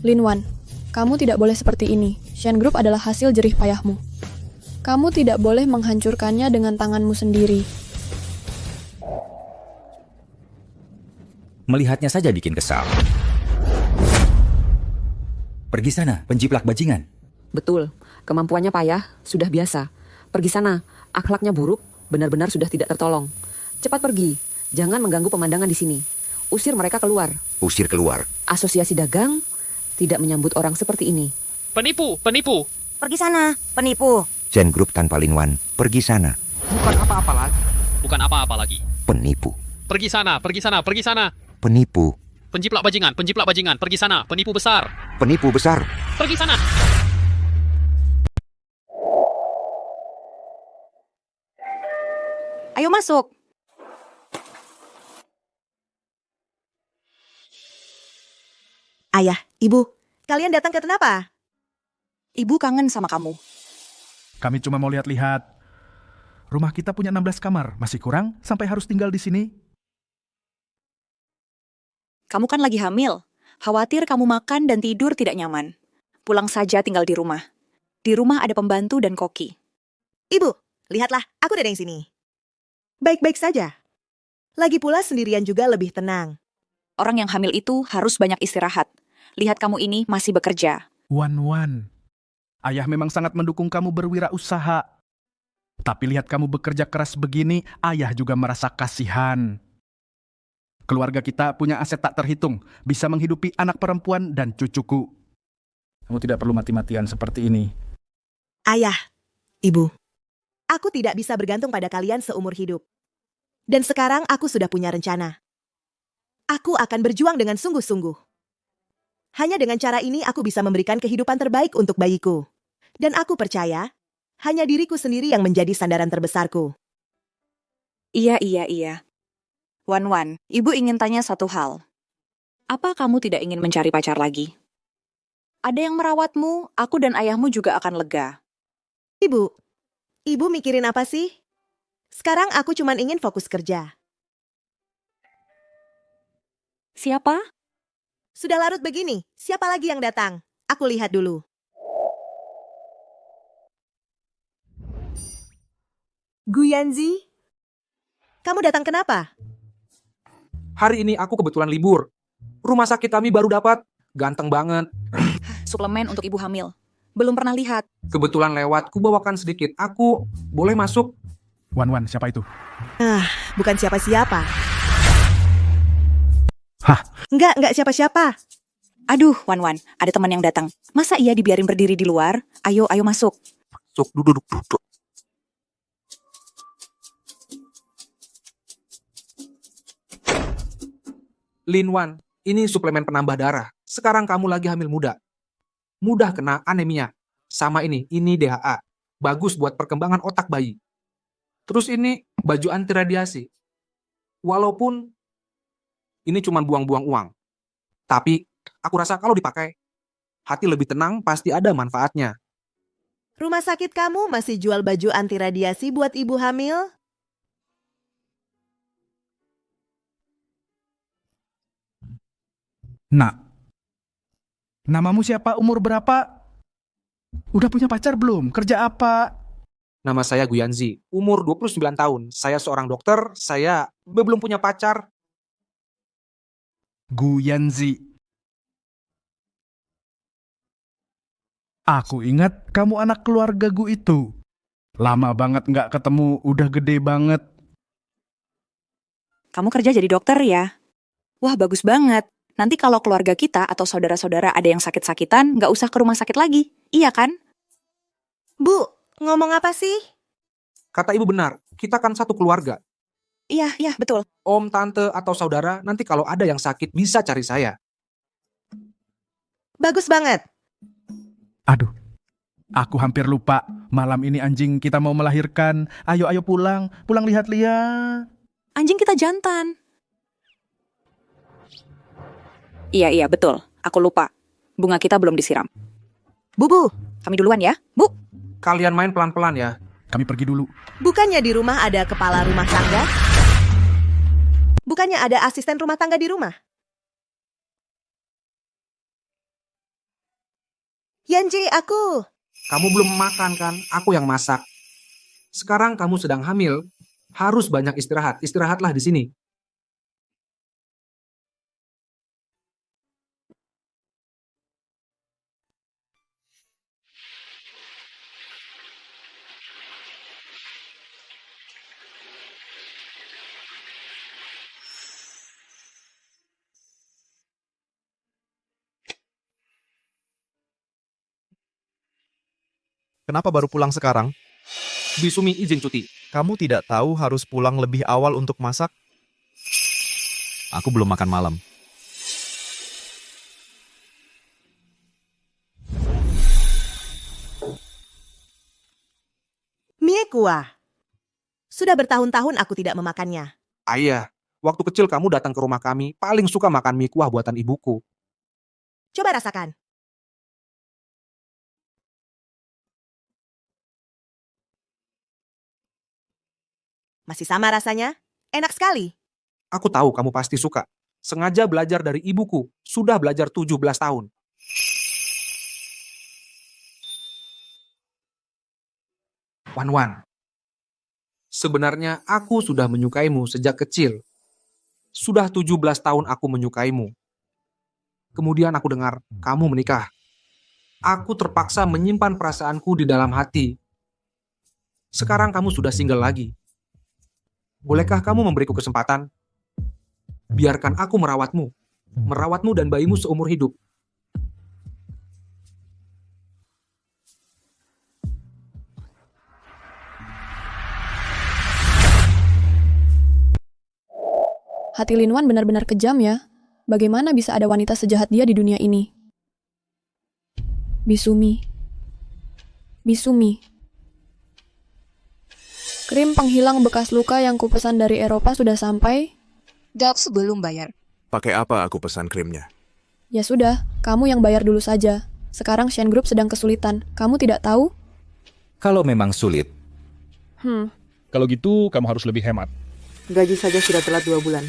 Lin Wan, kamu tidak boleh seperti ini. Shen Group adalah hasil jerih payahmu. Kamu tidak boleh menghancurkannya dengan tanganmu sendiri. Melihatnya saja bikin kesal. Pergi sana, penjiplak bajingan. Betul, kemampuannya payah, sudah biasa. Pergi sana, akhlaknya buruk, benar-benar sudah tidak tertolong. Cepat pergi, jangan mengganggu pemandangan di sini. Usir mereka keluar. Usir keluar. Asosiasi dagang tidak menyambut orang seperti ini. Penipu! Pergi sana, penipu. Shen Group tanpa Lin Wan, pergi sana. Bukan apa-apa lagi. Bukan apa-apa lagi. Penipu. Pergi sana! Penipu. Penjiplak bajingan, pergi sana, penipu besar. Penipu besar. Pergi sana! Ayo masuk. Ayah, Ibu, kalian datang ke kenapa? Ibu kangen sama kamu. Kami cuma mau lihat-lihat. Rumah kita punya 16 kamar, masih kurang sampai harus tinggal di sini. Kamu kan lagi hamil. Khawatir kamu makan dan tidur tidak nyaman. Pulang saja tinggal di rumah. Di rumah ada pembantu dan koki. Ibu, lihatlah, aku ada di sini. Baik-baik saja. Lagi pula sendirian juga lebih tenang. Orang yang hamil itu harus banyak istirahat. Lihat kamu ini masih bekerja. Wan, ayah memang sangat mendukung kamu berwirausaha. Tapi lihat kamu bekerja keras begini, ayah juga merasa kasihan. Keluarga kita punya aset tak terhitung, bisa menghidupi anak perempuan dan cucuku. Kamu tidak perlu mati-matian seperti ini. Ayah, Ibu, aku tidak bisa bergantung pada kalian seumur hidup. Dan sekarang aku sudah punya rencana. Aku akan berjuang dengan sungguh-sungguh. Hanya dengan cara ini aku bisa memberikan kehidupan terbaik untuk bayiku. Dan aku percaya, hanya diriku sendiri yang menjadi sandaran terbesarku. Iya. Wan, Ibu ingin tanya satu hal. Apa kamu tidak ingin mencari pacar lagi? Ada yang merawatmu, aku dan ayahmu juga akan lega. Ibu mikirin apa sih? Sekarang aku cuma ingin fokus kerja. Siapa? Sudah larut begini, siapa lagi yang datang? Aku lihat dulu. Guyanzi? Kamu datang kenapa? Hari ini aku kebetulan libur. Rumah sakit kami baru dapat. Ganteng banget. Suplemen untuk ibu hamil. Belum pernah lihat. Kebetulan lewat, ku bawakan sedikit. Aku boleh masuk? Wan, siapa itu? Bukan siapa-siapa. Hah? Enggak siapa-siapa. Aduh, Wan, ada teman yang datang. Masa iya dibiarin berdiri di luar? Ayo masuk. Masuk, duduk. Lin Wan, ini suplemen penambah darah. Sekarang kamu lagi hamil muda. Mudah kena anemia. Sama ini DHA. Bagus buat perkembangan otak bayi. Terus ini baju anti radiasi. Walaupun ini cuma buang-buang uang. Tapi aku rasa kalau dipakai, hati lebih tenang, pasti ada manfaatnya. Rumah sakit kamu masih jual baju anti radiasi buat ibu hamil? Nak, namamu siapa? Umur berapa? Udah punya pacar belum? Kerja apa? Nama saya Guyanzi, umur 29 tahun. Saya seorang dokter, saya belum punya pacar. Guyanzi. Aku ingat kamu anak keluarga Gu itu. Lama banget nggak ketemu, udah gede banget. Kamu kerja jadi dokter ya? Wah, bagus banget. Nanti kalau keluarga kita atau saudara-saudara ada yang sakit-sakitan, nggak usah ke rumah sakit lagi. Iya kan? Bu, ngomong apa sih? Kata ibu benar, kita kan satu keluarga. Iya, betul. Om, tante, atau saudara, nanti kalau ada yang sakit bisa cari saya. Bagus banget. Aduh, aku hampir lupa. Malam ini anjing kita mau melahirkan. Ayo pulang. Pulang lihat-lihat. Anjing kita jantan. Iya, betul. Aku lupa. Bunga kita belum disiram. Bu. Kami duluan ya, Bu. Kalian main pelan-pelan ya. Kami pergi dulu. Bukannya di rumah ada kepala rumah tangga? Bukannya ada asisten rumah tangga di rumah? Yanji, aku. Kamu belum makan kan? Aku yang masak. Sekarang kamu sedang hamil. Harus banyak istirahat. Istirahatlah di sini. Kenapa baru pulang sekarang? Bisumi izin cuti. Kamu tidak tahu harus pulang lebih awal untuk masak? Aku belum makan malam. Mie kuah. Sudah bertahun-tahun aku tidak memakannya. Ayah, waktu kecil kamu datang ke rumah kami, paling suka makan mie kuah buatan ibuku. Coba rasakan. Masih sama rasanya? Enak sekali. Aku tahu kamu pasti suka. Sengaja belajar dari ibuku. Sudah belajar 17 tahun. Wan. Sebenarnya aku sudah menyukaimu sejak kecil. Sudah 17 tahun aku menyukaimu. Kemudian aku dengar kamu menikah. Aku terpaksa menyimpan perasaanku di dalam hati. Sekarang kamu sudah single lagi. Bolehkah kamu memberiku kesempatan? Biarkan aku merawatmu dan bayimu seumur hidup. Hati Linwan benar-benar kejam ya. Bagaimana bisa ada wanita sejahat dia di dunia ini? Bisumi. Krim penghilang bekas luka yang kupesan dari Eropa sudah sampai. Dax belum bayar. Pakai apa aku pesan krimnya? Ya sudah, kamu yang bayar dulu saja. Sekarang Shen Group sedang kesulitan. Kamu tidak tahu? Kalau memang sulit. Kalau gitu, kamu harus lebih hemat. Gaji saja sudah telat 2 bulan.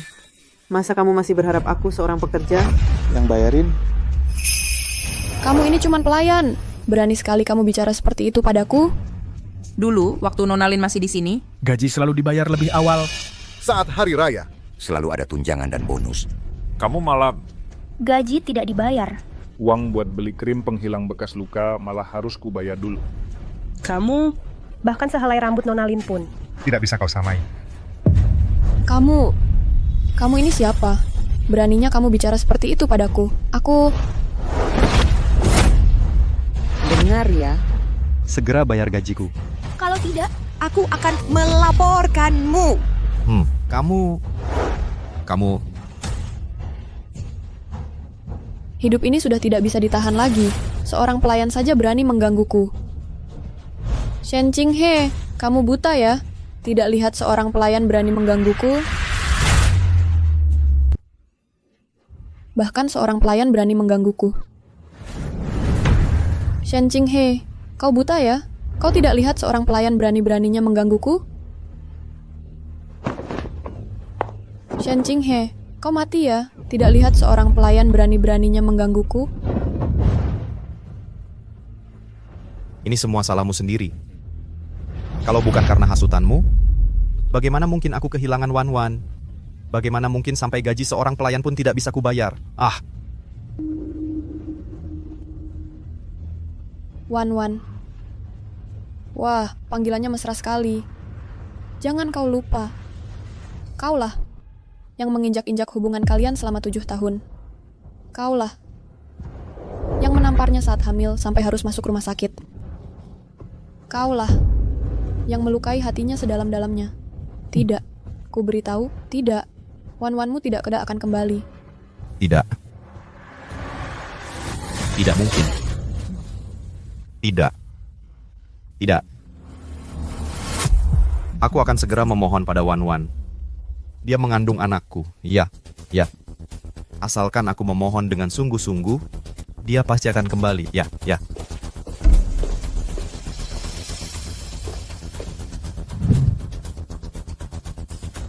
Masa kamu masih berharap aku seorang pekerja? Yang bayarin? Kamu ini cuman pelayan. Berani sekali kamu bicara seperti itu padaku. Dulu, waktu Nonalin masih di sini, gaji selalu dibayar lebih awal. Saat hari raya, selalu ada tunjangan dan bonus. Kamu malah gaji tidak dibayar. Uang buat beli krim penghilang bekas luka malah harus kubayar dulu. Kamu, bahkan sehelai rambut Nonalin pun. Tidak bisa kau samai. Kamu ini siapa? Beraninya kamu bicara seperti itu padaku. Dengar ya. Segera bayar gajiku. Kalau tidak, aku akan melaporkanmu. Kamu... Hidup ini sudah tidak bisa ditahan lagi. Seorang pelayan saja berani menggangguku. Shen Qinghe, kamu buta ya? Tidak lihat seorang pelayan berani menggangguku? Bahkan seorang pelayan berani menggangguku. Shen Qinghe, kau buta ya? Kau tidak lihat seorang pelayan berani-beraninya menggangguku? Shen Qinghe, kau mati ya? Tidak lihat seorang pelayan berani-beraninya menggangguku? Ini semua salahmu sendiri. Kalau bukan karena hasutanmu, bagaimana mungkin aku kehilangan Wan-Wan? Bagaimana mungkin sampai gaji seorang pelayan pun tidak bisa kubayar? Ah! Wan-Wan. Wah, panggilannya mesra sekali. Jangan kau lupa. Kaulah yang menginjak-injak hubungan kalian selama 7 tahun. Kaulah yang menamparnya saat hamil sampai harus masuk rumah sakit. Kaulah yang melukai hatinya sedalam-dalamnya. Tidak, ku beritahu, tidak. Wan-Wanmu tidak akan kembali. Tidak. Tidak mungkin. Tidak. Tidak. Aku akan segera memohon pada Wan-Wan. Dia mengandung anakku. Ya, ya. Asalkan aku memohon dengan sungguh-sungguh, dia pasti akan kembali. Ya, ya.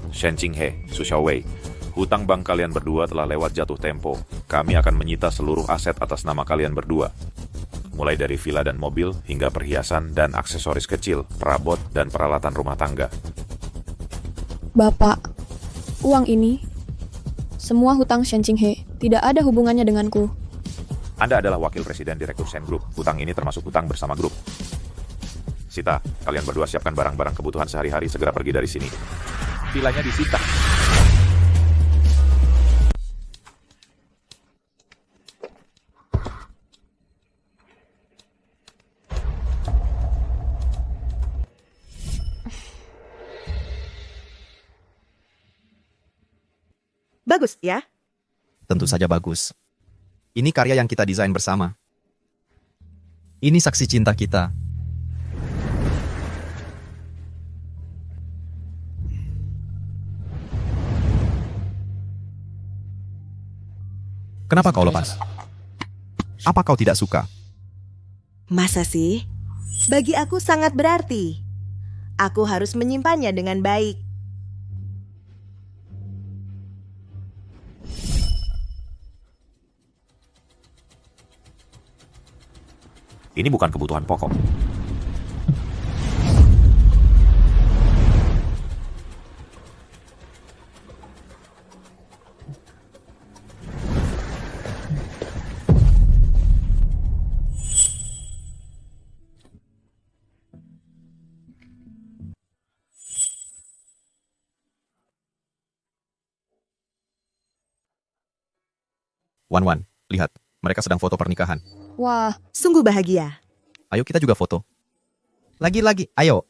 Shen Qinghe, Su Xiaowei, hutang bank kalian berdua telah lewat jatuh tempo. Kami akan menyita seluruh aset atas nama kalian berdua. Mulai dari villa dan mobil, hingga perhiasan dan aksesoris kecil, perabot, dan peralatan rumah tangga. Bapak, uang ini, semua hutang Shen Qinghe, tidak ada hubungannya denganku. Anda adalah wakil presiden direktur Shen Group. Hutang ini termasuk hutang bersama grup. Sita, kalian berdua siapkan barang-barang kebutuhan sehari-hari, segera pergi dari sini. Vilanya disita. Bagus, ya? Tentu saja bagus. Ini karya yang kita desain bersama. Ini saksi cinta kita. Kenapa kau lepas? Apa kau tidak suka? Masa sih? Bagi aku sangat berarti. Aku harus menyimpannya dengan baik. Ini bukan kebutuhan pokok. Wan-Wan, lihat. Mereka sedang foto pernikahan. Wah, sungguh bahagia. Ayo kita juga foto. Lagi-lagi, ayo.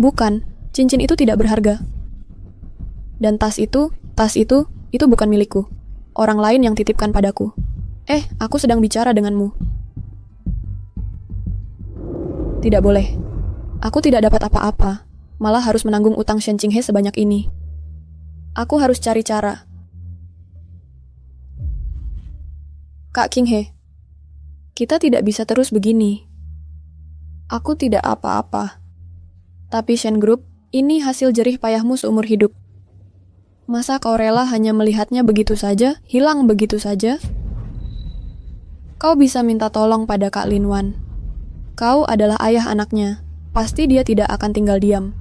Bukan, cincin itu tidak berharga. Dan tas itu bukan milikku. Orang lain yang titipkan padaku. Aku sedang bicara denganmu. Tidak boleh. Aku tidak dapat apa-apa. Malah harus menanggung utang Shen Qinghe sebanyak ini. Aku harus cari cara. Kak Qinghe, kita tidak bisa terus begini. Aku tidak apa-apa. Tapi Shen Group, ini hasil jerih payahmu seumur hidup. Masa kau rela hanya melihatnya begitu saja, hilang begitu saja? Kau bisa minta tolong pada Kak Lin Wan. Kau adalah ayah anaknya. Pasti dia tidak akan tinggal diam.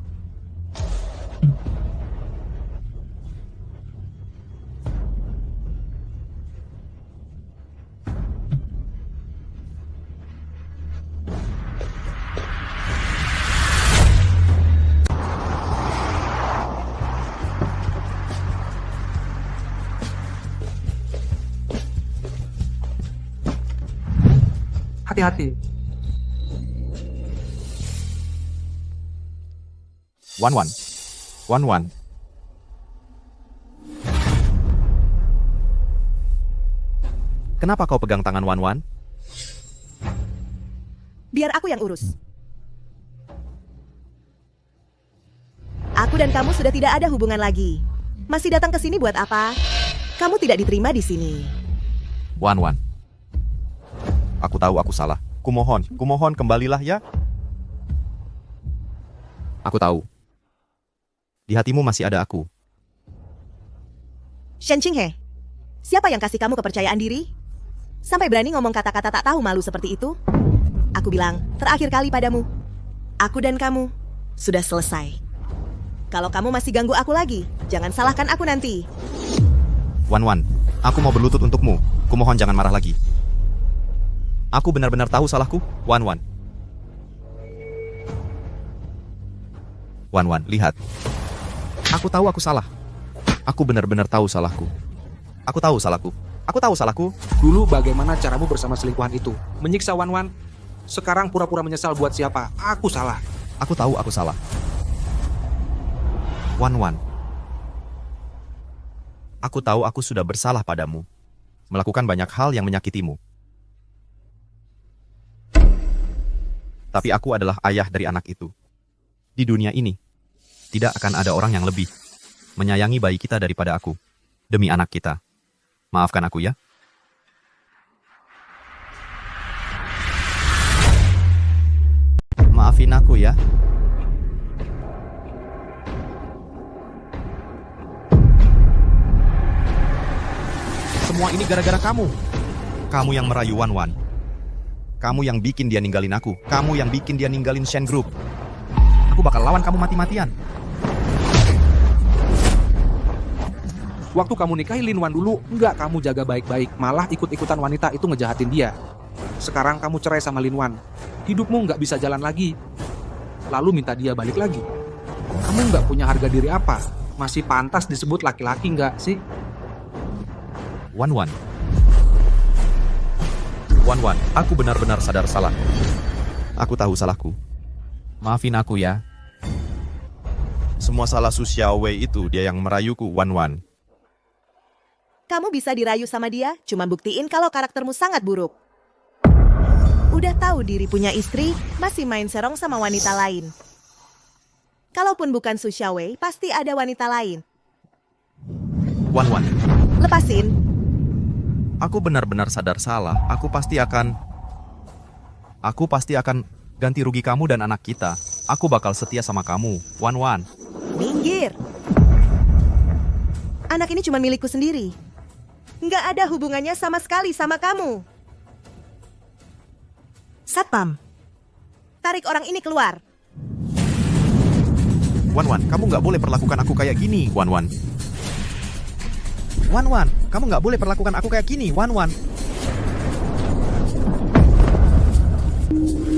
Hati-hati. Wan-Wan. Kenapa kau pegang tangan Wan-Wan? Biar aku yang urus. Aku dan kamu sudah tidak ada hubungan lagi. Masih datang ke sini buat apa? Kamu tidak diterima di sini. Wan. Aku tahu aku salah. Kumohon kembalilah ya. Aku tahu. Di hatimu masih ada aku. Shen Qinghe, siapa yang kasih kamu kepercayaan diri? Sampai berani ngomong kata-kata tak tahu malu seperti itu? Aku bilang, terakhir kali padamu. Aku dan kamu sudah selesai. Kalau kamu masih ganggu aku lagi, jangan salahkan aku nanti. Wan, aku mau berlutut untukmu. Kumohon jangan marah lagi. Aku benar-benar tahu salahku, Wan. Wan, lihat. Aku tahu aku salah. Aku benar-benar tahu salahku. Aku tahu salahku. Aku tahu salahku. Dulu bagaimana caramu bersama selingkuhan itu? Menyiksa Wan. Sekarang pura-pura menyesal buat siapa? Aku salah. Aku tahu aku salah. Wan. Aku tahu aku sudah bersalah padamu. Melakukan banyak hal yang menyakitimu. Tapi aku adalah ayah dari anak itu. Di dunia ini, tidak akan ada orang yang lebih menyayangi bayi kita daripada aku. Demi anak kita. Maafkan aku ya. Maafin aku ya. Semua ini gara-gara kamu. Kamu yang merayu Wan. Kamu yang bikin dia ninggalin aku. Kamu yang bikin dia ninggalin Shen Group. Aku bakal lawan kamu mati-matian. Waktu kamu nikahi Lin Wan dulu, enggak kamu jaga baik-baik. Malah ikut-ikutan wanita itu ngejahatin dia. Sekarang kamu cerai sama Lin Wan. Hidupmu nggak bisa jalan lagi. Lalu minta dia balik lagi. Kamu nggak punya harga diri apa? Masih pantas disebut laki-laki nggak sih? Wan, aku benar-benar sadar salah. Aku tahu salahku. Maafin aku ya. Semua salah Su Xiaowei itu dia yang merayuku, Wan. Kamu bisa dirayu sama dia, cuma buktiin kalau karaktermu sangat buruk. Udah tahu diri punya istri, masih main serong sama wanita lain. Kalaupun bukan Su Xiaowei, pasti ada wanita lain. Wan. Lepasin. Aku benar-benar sadar salah. Aku pasti akan ganti rugi kamu dan anak kita. Aku bakal setia sama kamu, Wan. Minggir. Anak ini cuma milikku sendiri. Nggak ada hubungannya sama sekali sama kamu. Satpam, tarik orang ini keluar. Wan, kamu nggak boleh perlakukan aku kayak gini, Wan. Kamu nggak boleh perlakukan aku kayak gini, Wan.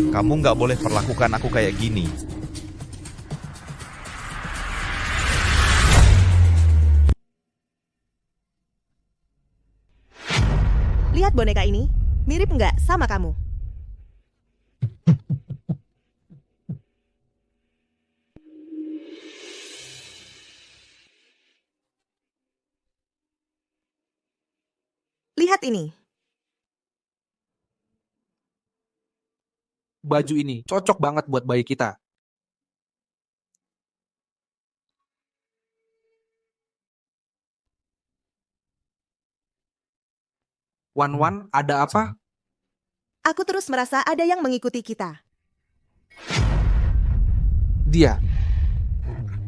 Kamu nggak boleh perlakukan aku kayak gini. Lihat boneka ini, mirip nggak sama kamu? Lihat ini. Baju ini cocok banget buat bayi kita. Wan, ada apa? Aku terus merasa ada yang mengikuti kita. Dia.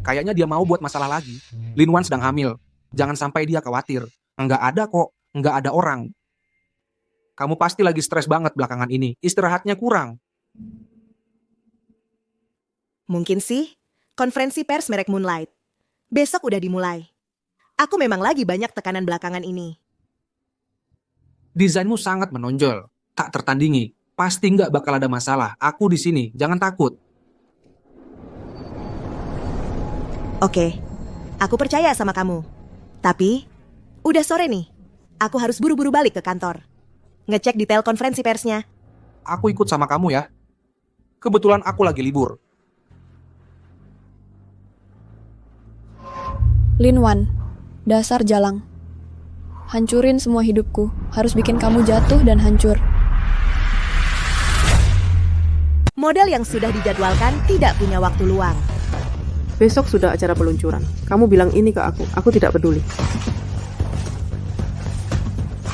Kayaknya dia mau buat masalah lagi. Lin Wan sedang hamil. Jangan sampai dia khawatir. Enggak ada kok. Enggak ada orang. Kamu pasti lagi stres banget belakangan ini. Istirahatnya kurang. Mungkin sih. Konferensi pers merek Moonlight. Besok udah dimulai. Aku memang lagi banyak tekanan belakangan ini. Desainmu sangat menonjol. Tak tertandingi. Pasti nggak bakal ada masalah. Aku di sini. Jangan takut. Oke. Aku percaya sama kamu. Tapi, udah sore nih. Aku harus buru-buru balik ke kantor. Ngecek detail konferensi persnya. Aku ikut sama kamu ya. Kebetulan aku lagi libur. Lin Wan, dasar jalang. Hancurin semua hidupku. Harus bikin kamu jatuh dan hancur. Model yang sudah dijadwalkan tidak punya waktu luang. Besok sudah acara peluncuran. Kamu bilang ini ke aku tidak peduli.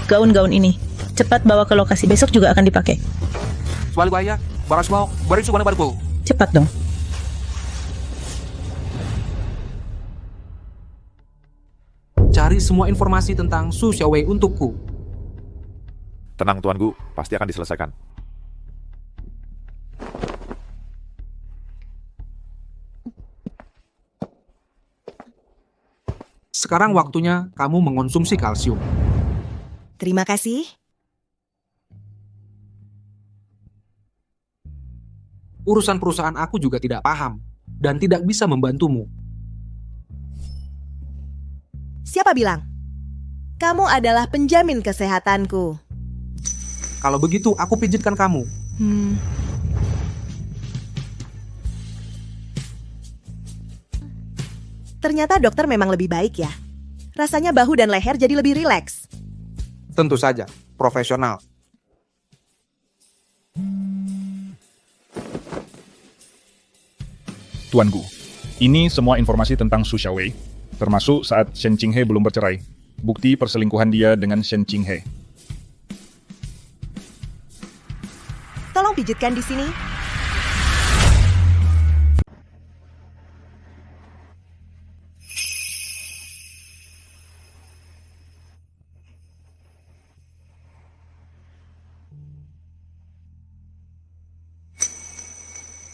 Gaun-gaun ini, cepat bawa ke lokasi, besok juga akan dipakai. Cepat dong. Cari semua informasi tentang Su Xiaowei untukku. Tenang Tuan Gu, pasti akan diselesaikan. Sekarang waktunya kamu mengonsumsi kalsium. Terima kasih. Urusan perusahaan aku juga tidak paham dan tidak bisa membantumu. Siapa bilang? Kamu adalah penjamin kesehatanku. Kalau begitu, aku pijitkan kamu. Ternyata dokter memang lebih baik ya. Rasanya bahu dan leher jadi lebih rileks. Tentu saja, profesional. Tuan Gu, ini semua informasi tentang Su Xiaowei, termasuk saat Shen Qinghe belum bercerai. Bukti perselingkuhan dia dengan Shen Qinghe. Tolong pijitkan di sini.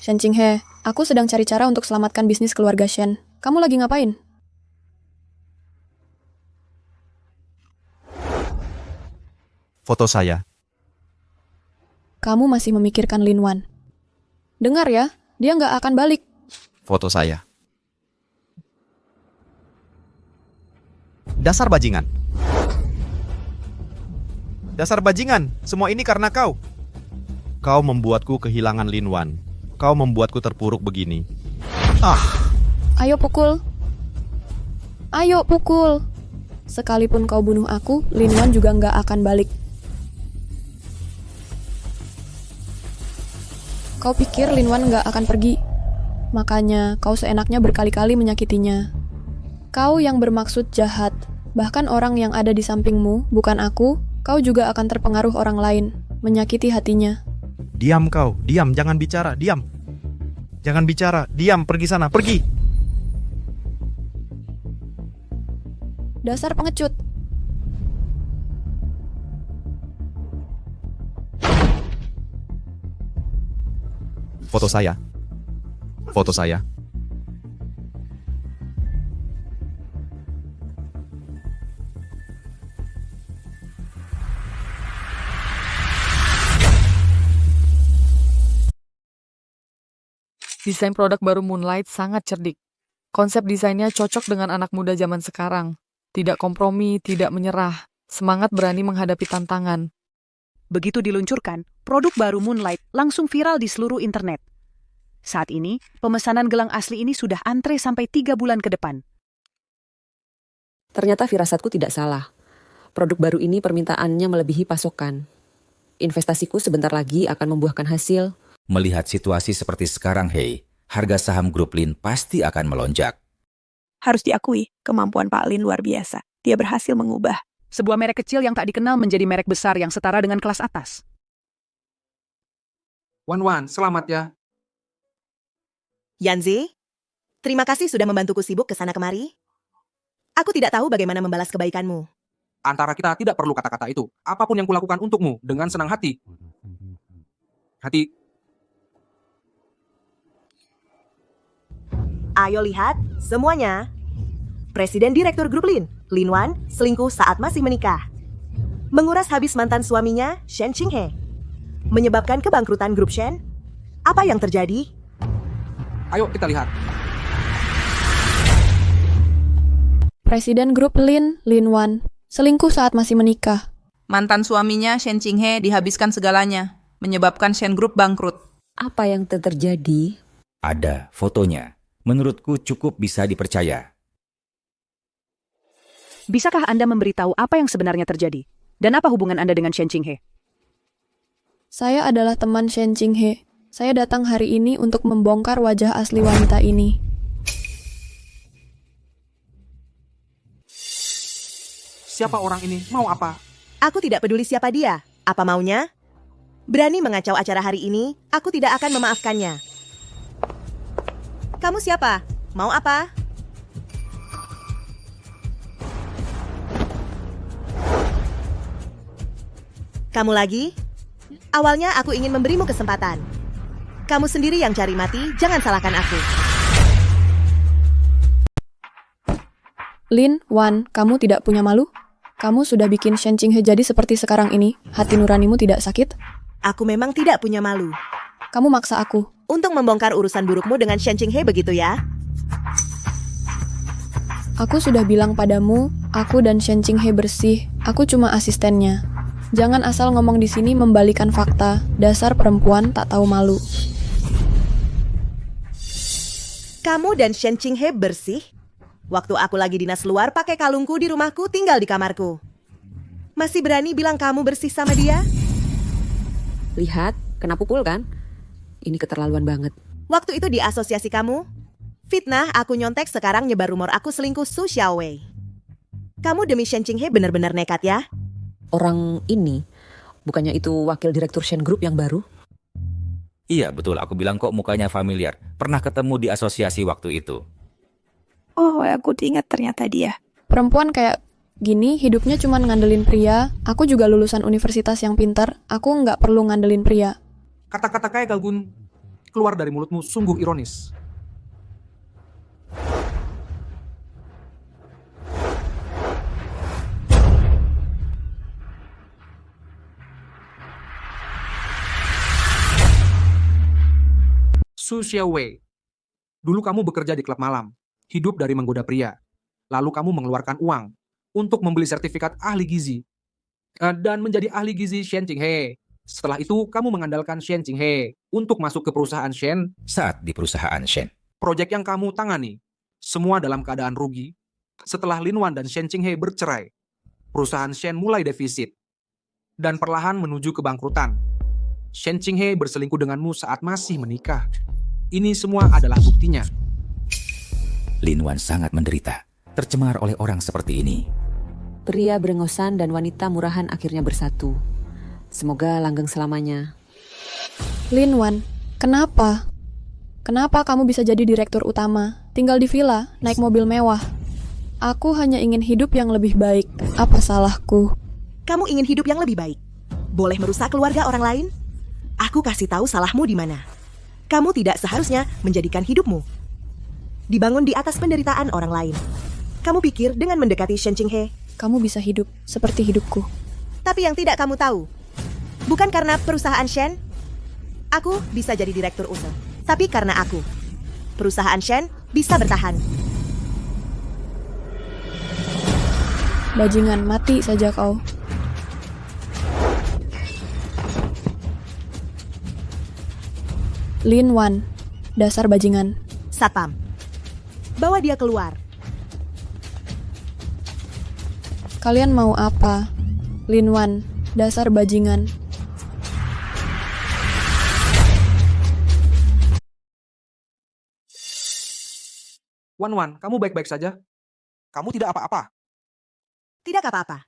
Shen Qinghe, aku sedang cari cara untuk selamatkan bisnis keluarga Shen. Kamu lagi ngapain? Foto saya. Kamu masih memikirkan Lin Wan. Dengar ya, dia nggak akan balik. Foto saya. Dasar bajingan. Dasar bajingan, semua ini karena kau. Kau membuatku kehilangan Lin Wan. Kau membuatku terpuruk begini. Ayo pukul. Ayo pukul. Sekalipun kau bunuh aku, Lin Wan juga nggak akan balik. Kau pikir Lin Wan nggak akan pergi? Makanya kau seenaknya berkali-kali menyakitinya. Kau yang bermaksud jahat. Bahkan orang yang ada di sampingmu, bukan aku, kau juga akan terpengaruh orang lain, menyakiti hatinya. Diam kau, diam, jangan bicara, diam. Jangan bicara, diam, pergi sana, pergi. Dasar pengecut. Foto saya. Foto saya. Desain produk baru Moonlight sangat cerdik. Konsep desainnya cocok dengan anak muda zaman sekarang. Tidak kompromi, tidak menyerah. Semangat berani menghadapi tantangan. Begitu diluncurkan, produk baru Moonlight langsung viral di seluruh internet. Saat ini, pemesanan gelang asli ini sudah antre sampai 3 bulan ke depan. Ternyata firasatku tidak salah. Produk baru ini permintaannya melebihi pasokan. Investasiku sebentar lagi akan membuahkan hasil. Melihat situasi seperti sekarang, Hei, harga saham grup Lin pasti akan melonjak. Harus diakui, kemampuan Pak Lin luar biasa. Dia berhasil mengubah sebuah merek kecil yang tak dikenal menjadi merek besar yang setara dengan kelas atas. Wan, selamat ya. Yanzi, terima kasih sudah membantuku sibuk ke sana kemari. Aku tidak tahu bagaimana membalas kebaikanmu. Antara kita tidak perlu kata-kata itu. Apapun yang kulakukan untukmu dengan senang hati. Ayo lihat, semuanya. Presiden Direktur Grup Lin, Lin Wan, selingkuh saat masih menikah. Menguras habis mantan suaminya, Shen Qinghe. Menyebabkan kebangkrutan Grup Shen. Apa yang terjadi? Ayo kita lihat. Presiden Grup Lin, Lin Wan, selingkuh saat masih menikah. Mantan suaminya, Shen Qinghe, dihabiskan segalanya, menyebabkan Shen Group bangkrut. Apa yang terjadi? Ada fotonya. Menurutku cukup bisa dipercaya. Bisakah Anda memberitahu apa yang sebenarnya terjadi? Dan apa hubungan Anda dengan Shen Qinghe? Saya adalah teman Shen Qinghe. Saya datang hari ini untuk membongkar wajah asli wanita ini. Siapa orang ini? Mau apa? Aku tidak peduli siapa dia. Apa maunya? Berani mengacau acara hari ini, aku tidak akan memaafkannya. Kamu siapa? Mau apa? Kamu lagi? Awalnya aku ingin memberimu kesempatan. Kamu sendiri yang cari mati, jangan salahkan aku. Lin, Wan, kamu tidak punya malu? Kamu sudah bikin Shen Qinghe jadi seperti sekarang ini. Hati nuranimu tidak sakit? Aku memang tidak punya malu. Kamu maksa aku. Untuk membongkar urusan burukmu dengan Shen Qinghe begitu ya? Aku sudah bilang padamu, aku dan Shen Qinghe bersih. Aku cuma asistennya. Jangan asal ngomong di sini membalikan fakta. Dasar perempuan tak tahu malu. Kamu dan Shen Qinghe bersih? Waktu aku lagi dinas luar pakai kalungku di rumahku, tinggal di kamarku. Masih berani bilang kamu bersih sama dia? Lihat, kena pukul kan? Ini keterlaluan banget. Waktu itu di asosiasi kamu, fitnah aku nyontek, sekarang nyebar rumor aku selingkuh Su Xiaowei. Kamu demi Shen Qinghe benar-benar nekat ya? Orang ini, bukannya itu wakil direktur Shen Group yang baru? Iya betul, aku bilang kok mukanya familiar. Pernah ketemu di asosiasi waktu itu. Oh, aku diingat ternyata dia. Perempuan kayak gini hidupnya cuma ngandelin pria. Aku juga lulusan universitas yang pintar. Aku nggak perlu ngandelin pria. Kata-kata kayak Galgun keluar dari mulutmu sungguh ironis. Su Xiaowei, dulu kamu bekerja di klub malam. Hidup dari menggoda pria. Lalu kamu mengeluarkan uang untuk membeli sertifikat ahli gizi dan menjadi ahli gizi Shen Qinghe. Setelah itu, kamu mengandalkan Shen Qinghe untuk masuk ke perusahaan Shen. Saat di perusahaan Shen, Proyek yang kamu tangani, semua dalam keadaan rugi. Setelah Lin Wan dan Shen Qinghe bercerai, perusahaan Shen mulai defisit dan perlahan menuju kebangkrutan. Shen Qinghe berselingkuh denganmu saat masih menikah. Ini semua adalah buktinya. Lin Wan sangat menderita, tercemar oleh orang seperti ini. Pria berengosan dan wanita murahan akhirnya bersatu. Semoga langgeng selamanya. Lin Wan, kenapa? Kenapa kamu bisa jadi direktur utama? Tinggal di villa, naik mobil mewah. Aku hanya ingin hidup yang lebih baik. Apa salahku? Kamu ingin hidup yang lebih baik? Boleh merusak keluarga orang lain? Aku kasih tahu salahmu di mana. Kamu tidak seharusnya menjadikan hidupmu dibangun di atas penderitaan orang lain. Kamu pikir dengan mendekati Shen Qinghe, kamu bisa hidup seperti hidupku. Tapi yang tidak kamu tahu, bukan karena perusahaan Shen, aku bisa jadi direktur usaha. Tapi karena aku, perusahaan Shen bisa bertahan. Bajingan, mati saja kau. Lin Wan, dasar bajingan. Satpam, bawa dia keluar. Kalian mau apa? Lin Wan, dasar bajingan. Wan, kamu baik-baik saja? Kamu tidak apa-apa? Tidak apa-apa.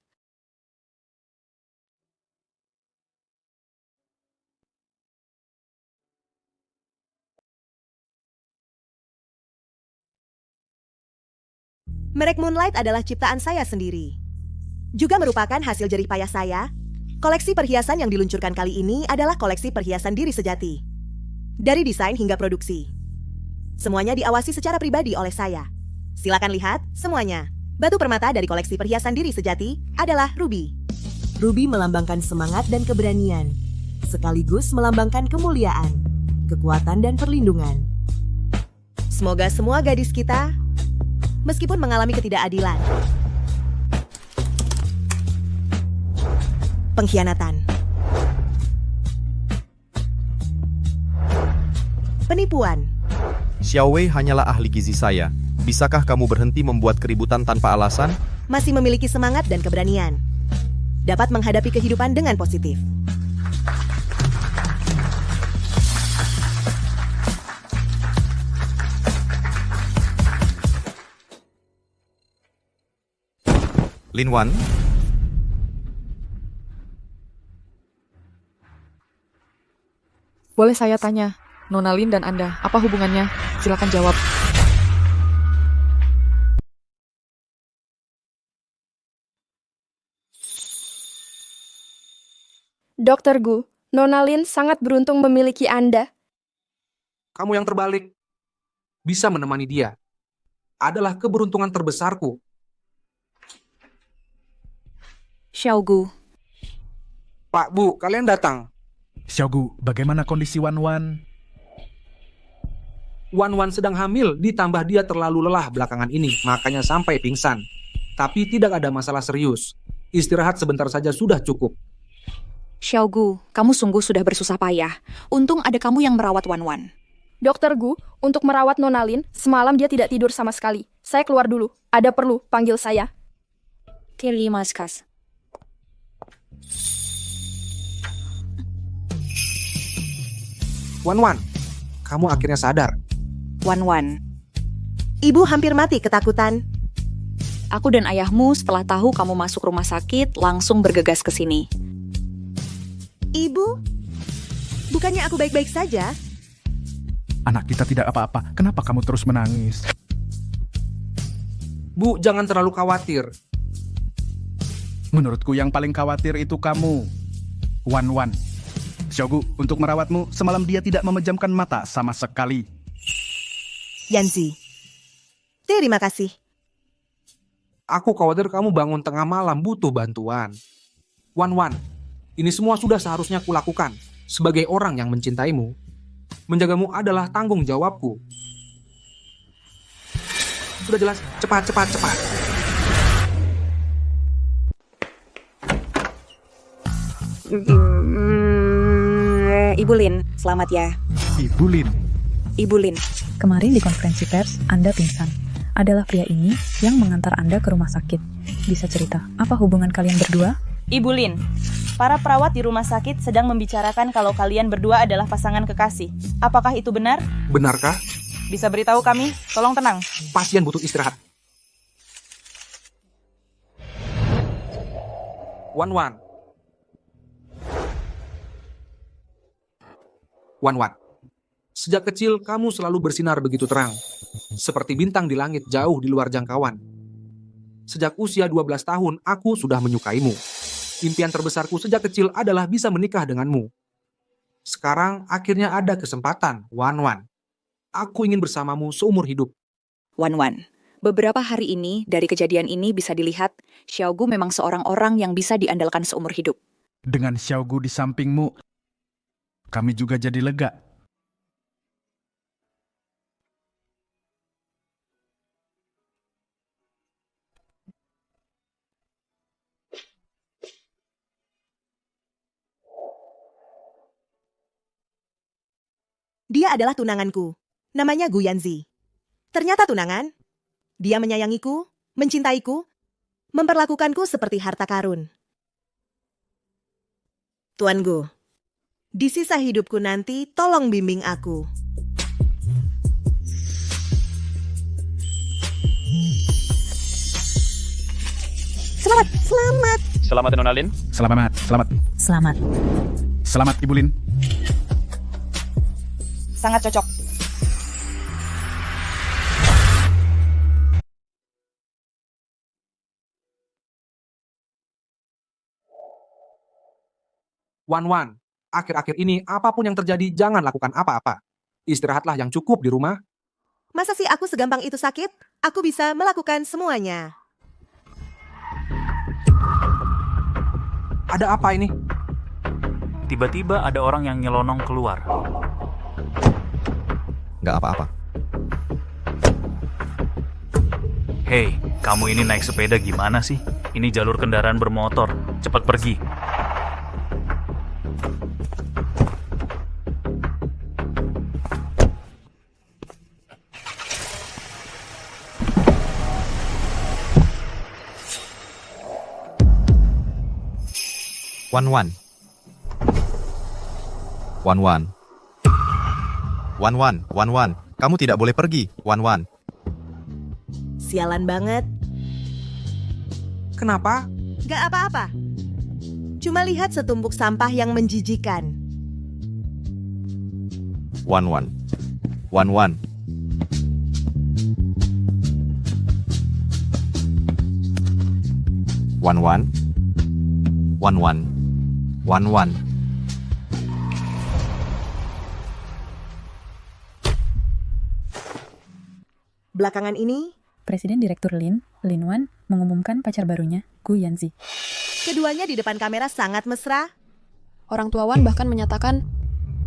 Merek Moonlight adalah ciptaan saya sendiri. Juga merupakan hasil jerih payah saya. Koleksi perhiasan yang diluncurkan kali ini adalah koleksi perhiasan diri sejati. Dari desain hingga produksi. Semuanya diawasi secara pribadi oleh saya. Silakan lihat semuanya. Batu permata dari koleksi perhiasan diri sejati adalah ruby. Ruby melambangkan semangat dan keberanian, sekaligus melambangkan kemuliaan, kekuatan dan perlindungan. Semoga semua gadis kita, meskipun mengalami ketidakadilan, pengkhianatan, penipuan. Xiaowei hanyalah ahli gizi saya. Bisakah kamu berhenti membuat keributan tanpa alasan? Masih memiliki semangat dan keberanian. Dapat menghadapi kehidupan dengan positif. Lin Wan, Boleh saya tanya, Nona Lin dan Anda, apa hubungannya? Silakan jawab. Dr. Gu, Nona Lin sangat beruntung memiliki Anda. Kamu yang terbalik. Bisa menemani dia. Adalah keberuntungan terbesarku. Xiaogu. Pak, Bu, kalian datang. Xiaogu, bagaimana kondisi Wan Wan? Wan Wan sedang hamil, ditambah dia terlalu lelah belakangan ini, makanya sampai pingsan. Tapi tidak ada masalah serius. Istirahat sebentar saja sudah cukup. Xiaogu, kamu sungguh sudah bersusah payah. Untung ada kamu yang merawat Wan Wan. Dr. Gu, untuk merawat Nona Lin, semalam dia tidak tidur sama sekali. Saya keluar dulu. Ada perlu, panggil saya. Terima kasih. Wan Wan, kamu akhirnya sadar. Wan Wan. Ibu hampir mati ketakutan. Aku dan ayahmu setelah tahu kamu masuk rumah sakit langsung bergegas ke sini. Ibu, bukannya aku baik-baik saja? Anak kita tidak apa-apa. Kenapa kamu terus menangis? Bu, jangan terlalu khawatir. Menurutku yang paling khawatir itu kamu, Wan Wan. Xiaogu, untuk merawatmu, semalam dia tidak memejamkan mata sama sekali. Yanzi, terima kasih. Aku khawatir kamu bangun tengah malam butuh bantuan. Wan Wan, ini semua sudah seharusnya kulakukan. Sebagai orang yang mencintaimu, menjagamu adalah tanggung jawabku. Sudah jelas, cepat. Ibu Lin, selamat ya. Ibu Lin. Ibu Lin. Kemarin di konferensi pers, Anda pingsan. Adalah pria ini yang mengantar Anda ke rumah sakit. Bisa cerita, apa hubungan kalian berdua? Ibu Lin, para perawat di rumah sakit sedang membicarakan kalau kalian berdua adalah pasangan kekasih. Apakah itu benar? Benarkah? Bisa beritahu kami? Tolong tenang. Pasien butuh istirahat. Wan Wan. Wan Wan. Sejak kecil kamu selalu bersinar begitu terang. Seperti bintang di langit jauh di luar jangkauan. Sejak usia 12 tahun aku sudah menyukaimu. Impian terbesarku sejak kecil adalah bisa menikah denganmu. Sekarang akhirnya ada kesempatan, Wan Wan. Aku ingin bersamamu seumur hidup. Wan Wan, beberapa hari ini dari kejadian ini bisa dilihat Xiaogu memang seorang orang yang bisa diandalkan seumur hidup. Dengan Xiaogu di sampingmu, kami juga jadi lega. Dia adalah tunanganku. Namanya Gu Yanzi. Ternyata tunangan. Dia menyayangiku, mencintaiku, memperlakukanku seperti harta karun. Tuan Gu, di sisa hidupku nanti tolong bimbing aku. Selamat. Selamat Nona Lin. Selamat Ibu Lin. Sangat cocok. Wan Wan, akhir-akhir ini apapun yang terjadi jangan lakukan apa-apa. Istirahatlah yang cukup di rumah. Masa sih aku segampang itu sakit? Aku bisa melakukan semuanya. Ada apa ini? Tiba-tiba ada orang yang nyelonong keluar. Nggak apa-apa. Hei, kamu ini naik sepeda gimana sih? Ini jalur kendaraan bermotor. Cepat pergi. Wan. Kamu tidak boleh pergi, Wan. Sialan banget. Kenapa? Gak apa-apa. Cuma lihat setumpuk sampah yang menjijikan. Wan. Wan. Belakangan ini, Presiden Direktur Lin Wan, mengumumkan pacar barunya, Gu Yanzi. keduanya di depan kamera sangat mesra. Orang tua Wan bahkan menyatakan,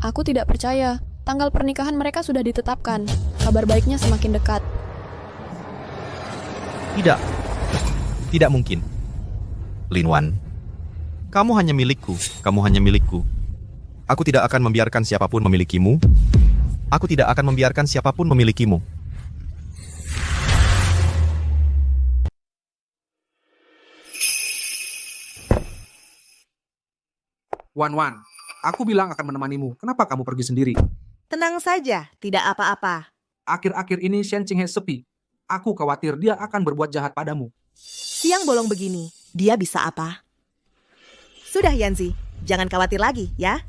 aku tidak percaya, tanggal pernikahan mereka sudah ditetapkan. Kabar baiknya semakin dekat. Tidak mungkin. Lin Wan, kamu hanya milikku. Aku tidak akan membiarkan siapapun memilikimu. Wan, aku bilang akan menemanimu. Kenapa kamu pergi sendiri? Tenang saja, tidak apa-apa. Akhir-akhir ini Shen Qinghe sepi. Aku khawatir dia akan berbuat jahat padamu. Siang bolong begini, dia bisa apa? Sudah Yanzi, jangan khawatir lagi ya.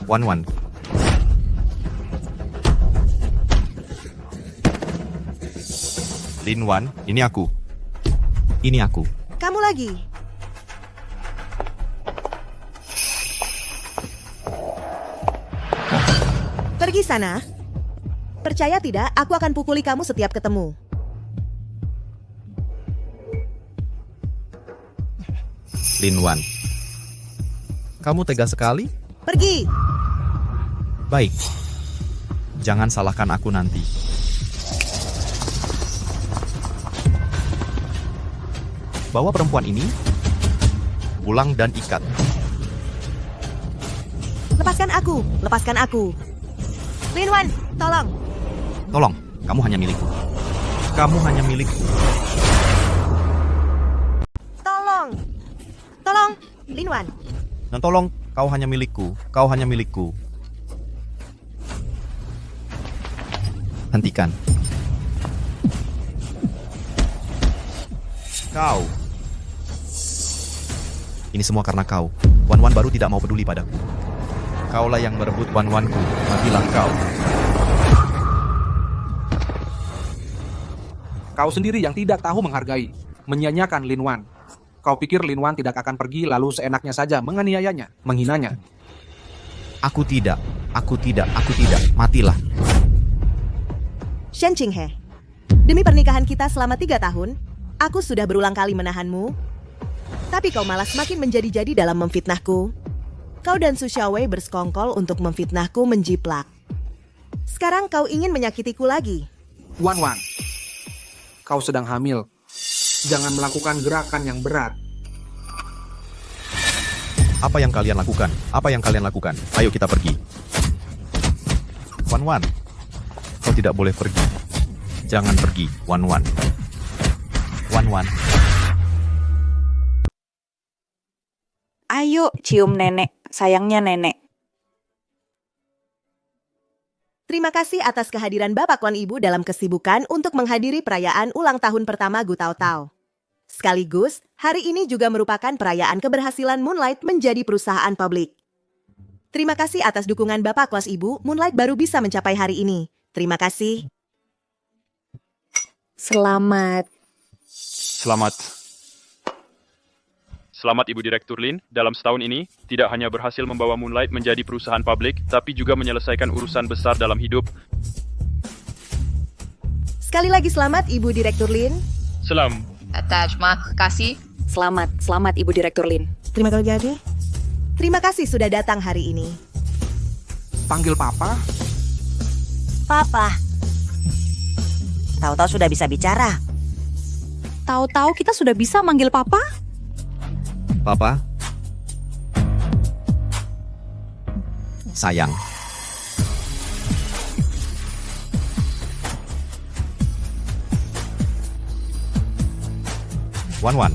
Wan. Lin Wan, ini aku. Kamu lagi. Pergi sana. Percaya tidak, aku akan pukuli kamu setiap ketemu. Lin Wan, kamu tega sekali? Pergi. Baik. Jangan salahkan aku nanti. Bawa perempuan ini, pulang dan ikat. Lepaskan aku. Lin Wan, tolong. Tolong, kamu hanya milikku. Tolong, Lin Wan. Dan tolong, kau hanya milikku. Hentikan. Kau. Ini semua karena kau. Wan baru tidak mau peduli padaku. Kaulah yang merebut Wanku. Matilah kau. Kau sendiri yang tidak tahu menghargai, menyia-nyiakan Lin Wan. Kau pikir Lin Wan tidak akan pergi lalu seenaknya saja menganiayanya, menghinanya. Aku tidak. Matilah. Shen Qinghe, demi pernikahan kita selama 3 tahun, aku sudah berulang kali menahanmu. Tapi kau malah semakin menjadi-jadi dalam memfitnahku. Kau dan Su Xiaowei bersekongkol untuk memfitnahku menjiplak. Sekarang kau ingin menyakitiku lagi. Wan, kau sedang hamil. Jangan melakukan gerakan yang berat. Apa yang kalian lakukan? Ayo kita pergi. Wan, kau tidak boleh pergi. Jangan pergi, Wan. Ayo cium nenek, sayangnya nenek. Terima kasih atas kehadiran Bapak Wan Ibu dalam kesibukan untuk menghadiri perayaan ulang tahun pertama Gu Taotao. Sekaligus, hari ini juga merupakan perayaan keberhasilan Moonlight menjadi perusahaan publik. Terima kasih atas dukungan Bapak Kwas Ibu, Moonlight baru bisa mencapai hari ini. Terima kasih. Selamat Ibu Direktur Lin, dalam setahun ini, tidak hanya berhasil membawa Moonlight menjadi perusahaan publik, tapi juga menyelesaikan urusan besar dalam hidup. Sekali lagi selamat Ibu Direktur Lin. Terima kasih. Selamat Ibu Direktur Lin. Terima kasih sudah datang hari ini. Panggil Papa? Papa. Tahu-tahu sudah bisa bicara. Tahu-tahu kita sudah bisa manggil Papa? Papa. Sayang. Wan.